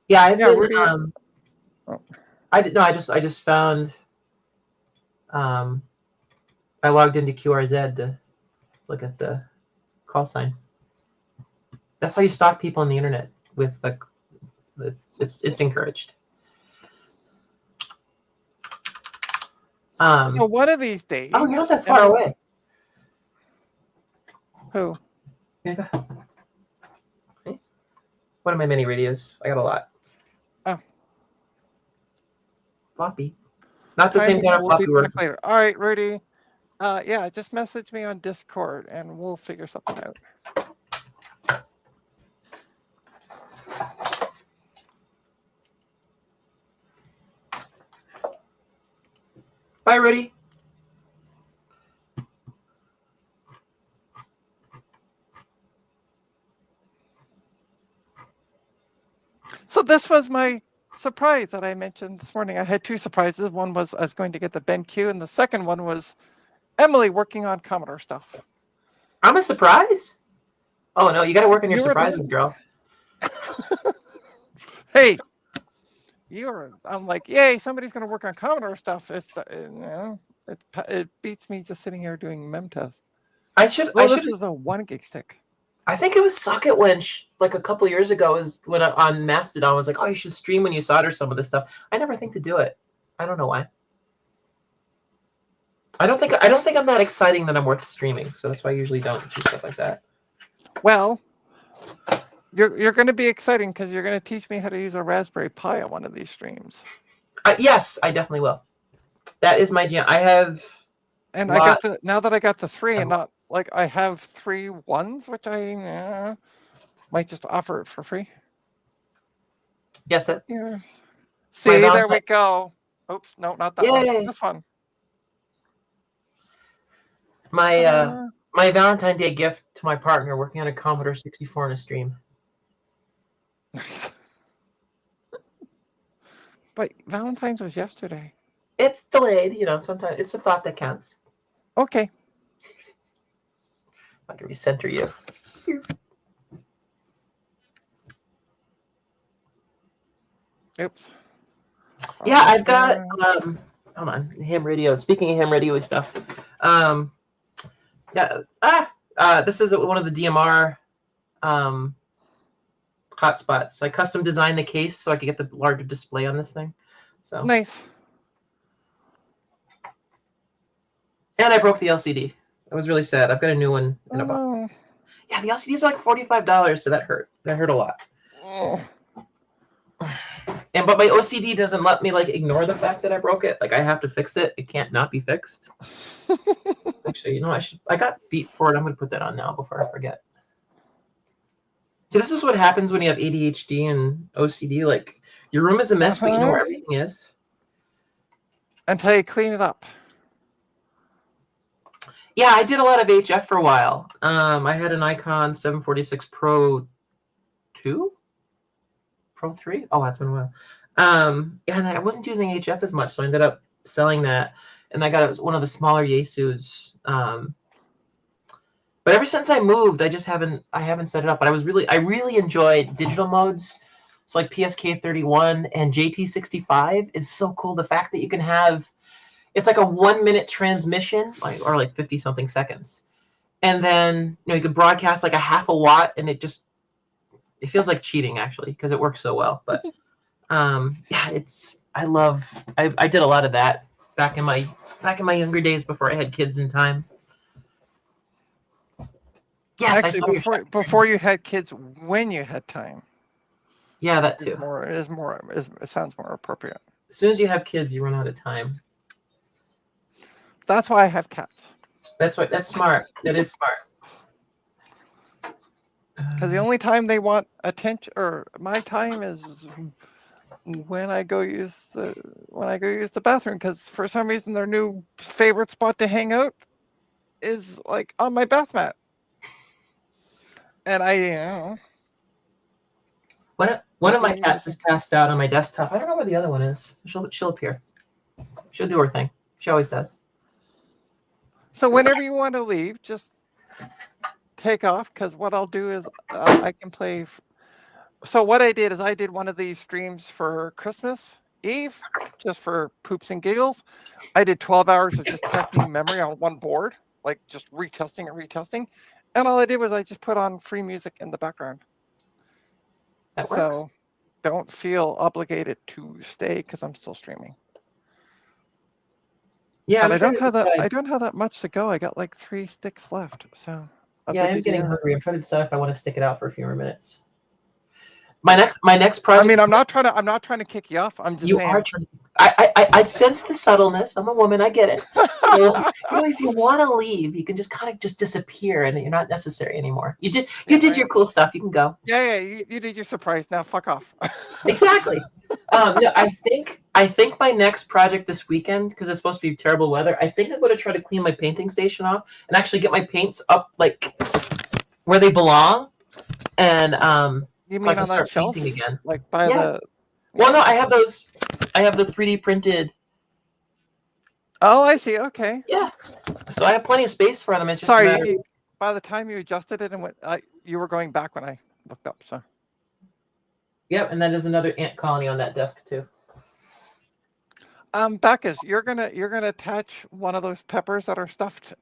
Yeah, I've been. Rudy, I did no. I just found. I logged into QRZ to look at the call sign. That's how you stalk people on the internet. With it's encouraged. so one of these days. Oh, you're not that far away. Who? Yeah, go ahead. Okay. One of my mini radios. I got a lot. Oh. Floppy. Not the same kind of floppy work. Later. All right, Rudy. Yeah, just message me on Discord and we'll figure something out. Bye, Rudy. So this was my surprise that I mentioned this morning. I had two surprises. One was I was going to get the BenQ, and the second one was Emily working on Commodore stuff. I'm a surprise? Oh, no, you got to work on your surprises, girl. Hey, I'm like, yay, somebody's going to work on Commodore stuff. It beats me just sitting here doing memtest. This is a 1 gig stick. I think it was SocketWrench like a couple years ago is when on Mastodon I was like, oh, you should stream when you solder some of this stuff. I never think to do it. I don't know why. I don't think I'm that exciting that I'm worth streaming, so that's why I usually don't do stuff like that. Well, you're going to be exciting because you're going to teach me how to use a Raspberry Pi on one of these streams. Yes, I definitely will. That is my jam. I have And Lots now that I got the 3 and and not lots. like I have 3 ones, which I might just offer it for free. Yes, that Yes. my See, there we Valentine. go. Oops, no, not that one. Yay! This one. My Ta-da. my Valentine Day gift to my partner working on a Commodore 64 in a stream. But Valentine's was yesterday. It's delayed, you know. Sometimes it's the thought that counts. Okay. I can recenter you. Oops. Yeah, I've got Publishing. hold on, ham radio. Speaking of ham radio stuff, this is one of the DMR hotspots. I custom designed the case so I could get the larger display on this thing. So Nice. and I broke the LCD. I was really sad. I've got a new one in a box. No. Yeah, the LCD is like $45, so that hurt. That hurt a lot. Oh. And but my OCD doesn't let me like ignore the fact that I broke it. Like I have to fix it. It can't not be fixed. Actually, you know, I got feet for it. I'm gonna put that on now before I forget. So this is what happens when you have ADHD and OCD. Like your room is a mess, but you know where everything is. Until you clean it up. Yeah, I did a lot of HF for a while. I had an Icon 746 Pro 2? Pro 3? Oh, that's been a while. Yeah, and I wasn't using HF as much, so I ended up selling that. And I got one of the smaller Yaesus. But ever since I moved, I haven't set it up. But I really enjoyed digital modes. So like PSK 31 and JT65 is so cool. The fact that you can have it's like a 1 minute transmission, or like 50 something seconds. And then you can broadcast like a half a watt and it feels like cheating actually, because it works so well. But yeah, I did a lot of that back in my younger days before I had kids in time. Yes, actually before you had kids, when you had time. Yeah, that too. It sounds more appropriate. As soon as you have kids, you run out of time. That's why I have cats. That's smart. That is smart. Because the only time they want attention, or my time, is when I go use the bathroom. Because for some reason, their new favorite spot to hang out is like on my bath mat, and one of my cats is passed out on my desktop. I don't know where the other one is. She'll appear. She'll do her thing. She always does. So whenever you want to leave, just take off, because what I'll do is I can play. So what I did is I did one of these streams for Christmas Eve, just for poops and giggles. I did 12 hours of just testing memory on one board, like just retesting and retesting. And all I did was I just put on free music in the background. That works. So don't feel obligated to stay because I'm still streaming. Yeah, but I don't have that much to go. I got like 3 sticks left. So yeah, I'm getting hungry. I'm trying to decide if I want to stick it out for a few more minutes. My next project. I mean, I'm not trying to kick you off. I'm just saying. You are trying. I sense the subtleness. I'm a woman. I get it. If you want to leave, you can just kind of just disappear, and you're not necessary anymore. You did your cool stuff. You can go. Yeah. You did your surprise. Now fuck off. Exactly. No, I think my next project this weekend, because it's supposed to be terrible weather, I think I'm going to try to clean my painting station off and actually get my paints up like where they belong, and You so mean I can on that start shelf? painting again? Like by the. Well, no, I have those. I have the 3D printed. Oh, I see. Okay. Yeah. So I have plenty of space for them. It's just sorry. By the time you adjusted it and went, you were going back when I looked up. So. Yep, and then there's another ant colony on that desk too. Bacchus, you're gonna attach one of those peppers that are stuffed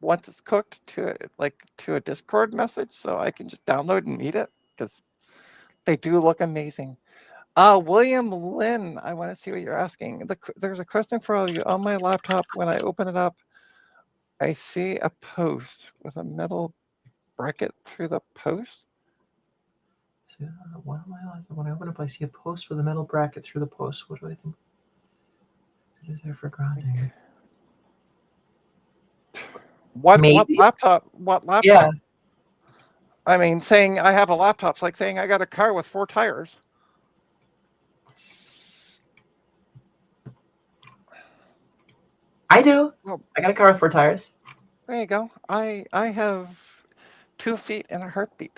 once it's cooked to a Discord message, so I can just download and eat it, because they do look amazing. William Lynn, I want to see what you're asking. There's a question for you. On my laptop, when I open it up, I see a post with a metal bracket through the post. So, when I open up, I see a post with a metal bracket through the post. What do I think? It is there for grounding. What Maybe. laptop? What laptop? Yeah. I mean, saying I have a laptop's like saying I got a car with 4 tires. I do. Well, I got a car with 4 tires. there you go. I have 2 feet and a heartbeat.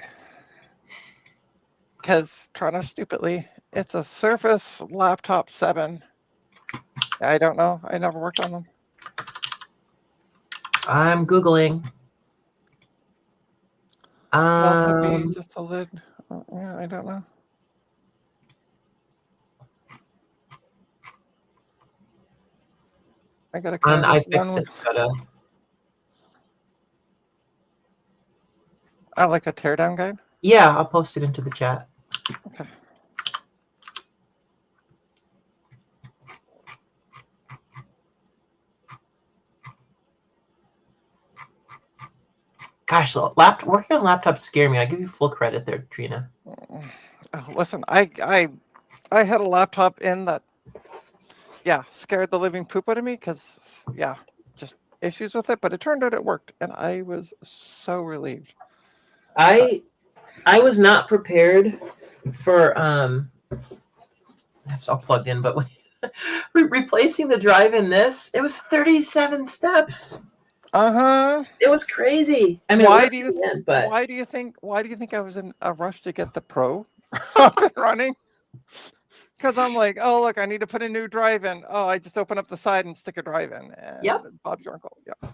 Because Toronto stupidly, it's a Surface Laptop 7. I don't know. I never worked on them. I'm Googling. Could also be just a lid. Yeah, I don't know. I got a car on with one. iFixit. Gotta. I like a teardown guide. Yeah, I'll post it into the chat. Okay. Gosh, working on laptops scare me. I give you full credit there, Trina. Oh, listen, I had a laptop in that, yeah, scared the living poop out of me because, yeah, just issues with it. But it turned out it worked, and I was so relieved. I was not prepared for that's all plugged in, but when replacing the drive in this, it was 37 steps. It was crazy. I mean, why do you think I was in a rush to get the Pro up and running? Because I'm like, oh look, I need to put a new drive in. Oh, I just open up the side and stick a drive in. And Yep. Bob's your uncle. Yep.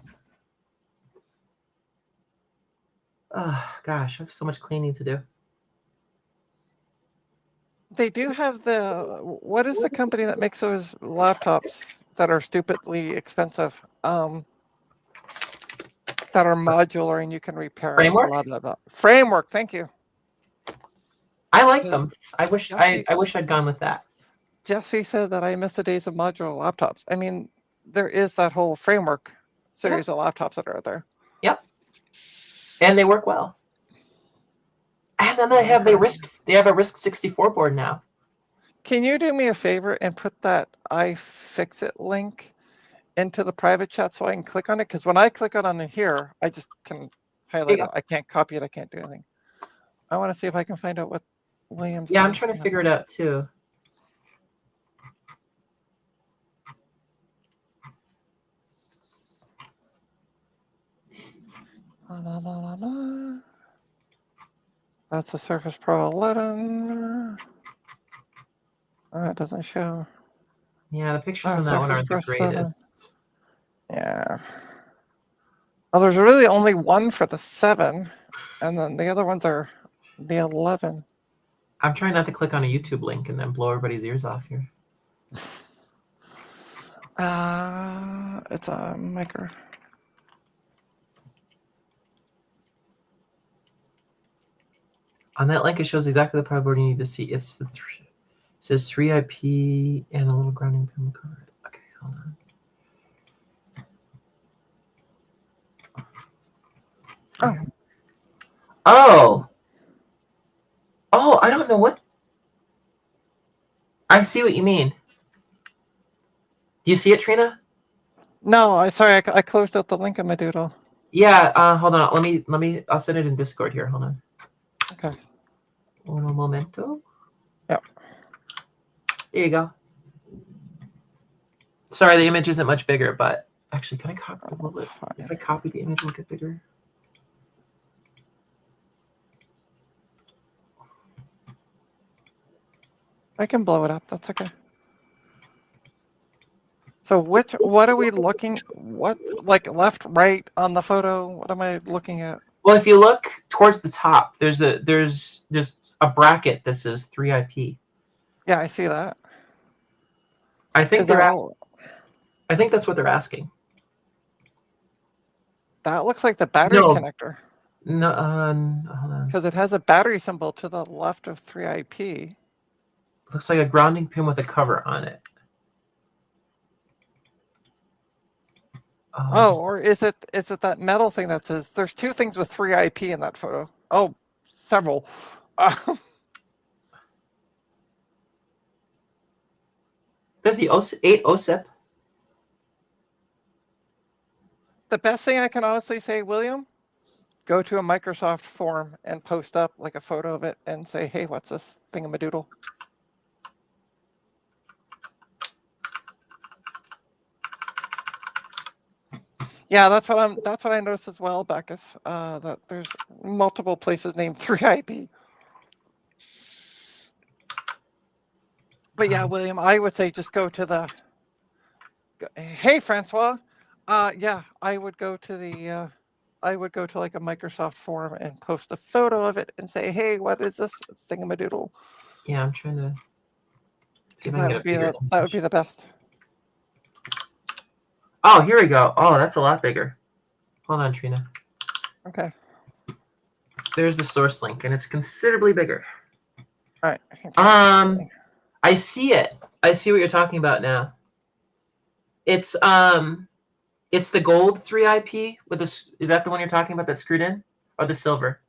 Oh gosh, I have so much cleaning to do. They do have what is the company that makes those laptops that are stupidly expensive? That are modular and you can repair. Framework? Blah, blah, blah. Framework. Thank you. I like them. I wish I'd gone with that. Jesse said that I miss the days of modular laptops. I mean, there is that whole Framework series of laptops that are out there. Yep. And they work well. And then they have a RISC 64 board now. Can you do me a favor and put that iFixit link into the private chat so I can click on it? Because when I click on it here, I just can highlight it. I can't copy it. I can't do anything. I want to see if I can find out what Williams. Yeah, I'm trying to figure it out too. La, la, la, la. That's a Surface Pro 11. It doesn't show. Yeah, the pictures on that one aren't the greatest. Yeah. Well, there's really only one for the 7, and then the other ones are the 11. I'm trying not to click on a YouTube link and then blow everybody's ears off here. It's a micro. On that link, it shows exactly the board you need to see. It's the it says 3IP and a little grounding pin card. Okay, hold on. Oh, I don't know what. I see what you mean. Do you see it, Trina? No, I closed out the link in my doodle. Yeah, hold on. Let me. I'll send it in Discord here. Hold on. Okay. Uno momento. Yep. There you go. Sorry, the image isn't much bigger, but actually, can I copy? If I copy the image, will it get bigger? I can blow it up. That's okay. So what are we looking? What, like left, right on the photo? What am I looking at? Well, if you look towards the top, there's a bracket that says 3IP. Yeah, I see that. I think I think that's what they're asking. That looks like the battery connector. No, hold on. Because it has a battery symbol to the left of 3IP. Looks like a grounding pin with a cover on it. Oh, or is it that metal thing that says there's 2 things with 3IP in that photo? Oh, several. There's the 8 OSIP. the best thing I can honestly say, William, go to a Microsoft forum and post up like a photo of it and say, hey, what's this thingamadoodle? Yeah, that's what I noticed as well, Bacchus. That there's multiple places named 3IP. But yeah, William, I would say just go to the. Hey, Francois. Yeah, I would go to the. I would go to like a Microsoft forum and post a photo of it and say, "Hey, what is this thingamadoodle?" Yeah, I'm trying to see if I That can get would a be bigger that would be the best. Oh, here we go. Oh, that's a lot bigger. Hold on, Trina. Okay. There's the source link, and it's considerably bigger. All right. I see it. I see what you're talking about now. It's the gold 3IP with this. Is that the one you're talking about that's screwed in, or the silver?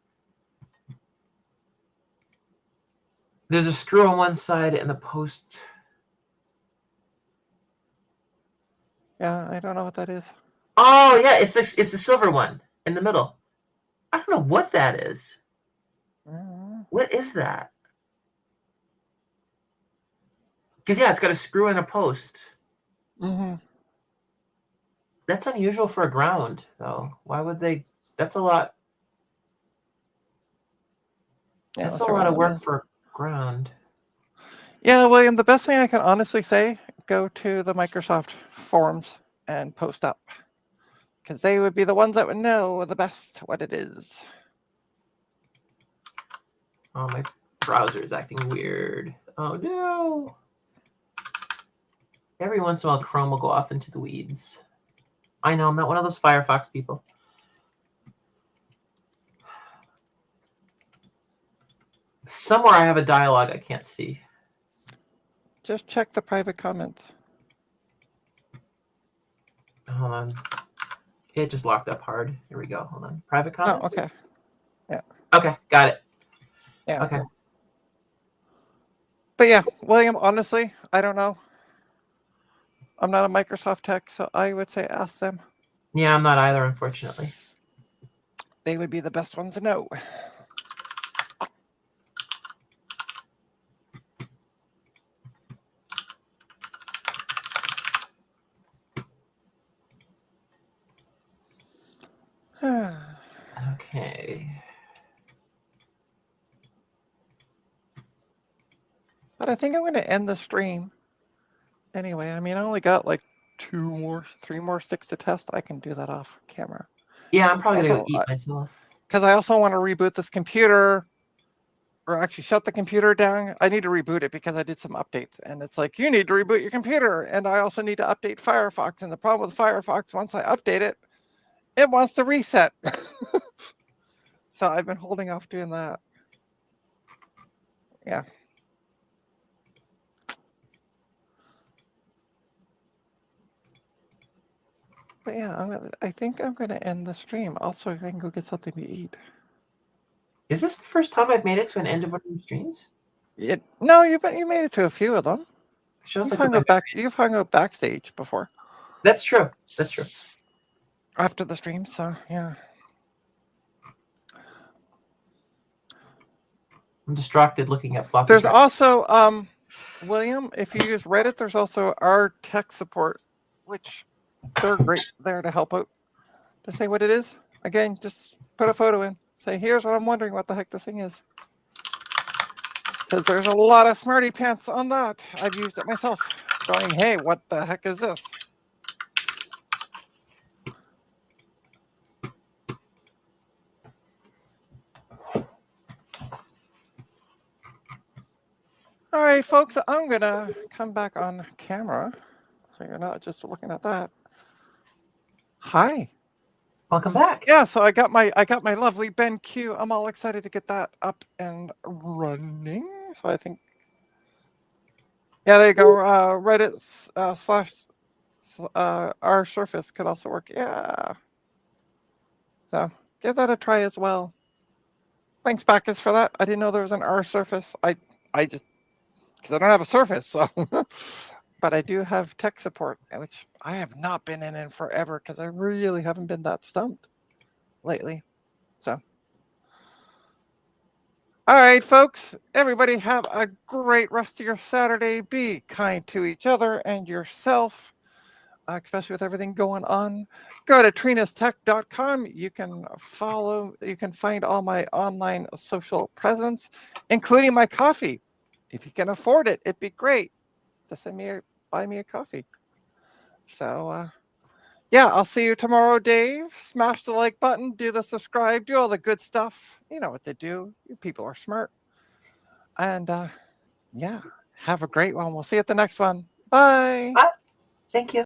There's a screw on one side and the post. Yeah, I don't know what that is. Oh yeah, it's the silver one in the middle. I don't know what that is. What is that? Because yeah, it's got a screw and a post. Mm-hmm. That's unusual for a ground, though. Why would they? That's a lot. Yeah, That's a lot of work for ground. Yeah, William, the best thing I can honestly say, go to the Microsoft forums and post up. Because they would be the ones that would know the best what it is. Oh, my browser is acting weird. Oh no. Every once in a while, Chrome will go off into the weeds. I know, I'm not one of those Firefox people. Somewhere I have a dialogue I can't see. Just check the private comments. Hold on. It just locked up hard. Here we go. Hold on. Private comments? Oh, okay. Yeah. Okay, got it. Yeah. Okay. But yeah, William, honestly, I don't know. I'm not a Microsoft tech, so I would say ask them. Yeah, I'm not either, unfortunately. They would be the best ones to know. Okay. But I think I'm going to end the stream. Anyway, I mean, I only got like 3 more sticks to test. I can do that off camera. Yeah, I'm probably going Also, to eat myself. Because I also want to reboot this computer, or actually shut the computer down. I need to reboot it because I did some updates, and it's like, you need to reboot your computer, and I also need to update Firefox. And the problem with Firefox, once I update it, it wants to reset. So I've been holding off doing that. Yeah. But yeah, I think I'm gonna end the stream. Also, I can go get something to eat. Is this the first time I've made it to an end of one of your streams? No, you made it to a few of them. Shows You've hung out backstage before. That's true. That's true. After the stream, so yeah. I'm distracted looking at floppy. There's also William, if you use Reddit, there's also our tech support, which they're great there to help out. To say what it is. Again, just put a photo in. Say, here's what I'm wondering what the heck this thing is. Because there's a lot of smarty pants on that. I've used it myself. Going, hey, what the heck is this? All right, folks, I'm gonna come back on camera, so you're not just looking at that. Hi. Welcome back. Yeah, so I got my lovely BenQ. I'm all excited to get that up and running. So I think, yeah, there you go. Reddit / our Surface could also work. Yeah. So give that a try as well. Thanks, Bacchus, for that. I didn't know there was an R Surface. I just because I don't have a Surface, so. But but I do have tech support, which I have not been in forever because I really haven't been that stumped lately. So, all right, folks, everybody have a great rest of your Saturday. Be kind to each other and yourself, especially with everything going on. Go to trinastech.com. You can find all my online social presence, including my coffee. If you can afford it, it'd be great to buy me a coffee. So, yeah, I'll see you tomorrow, Dave. Smash the like button, do the subscribe, do all the good stuff. You know what to do. You people are smart. And yeah, have a great one. We'll see you at the next one. Bye. Thank you.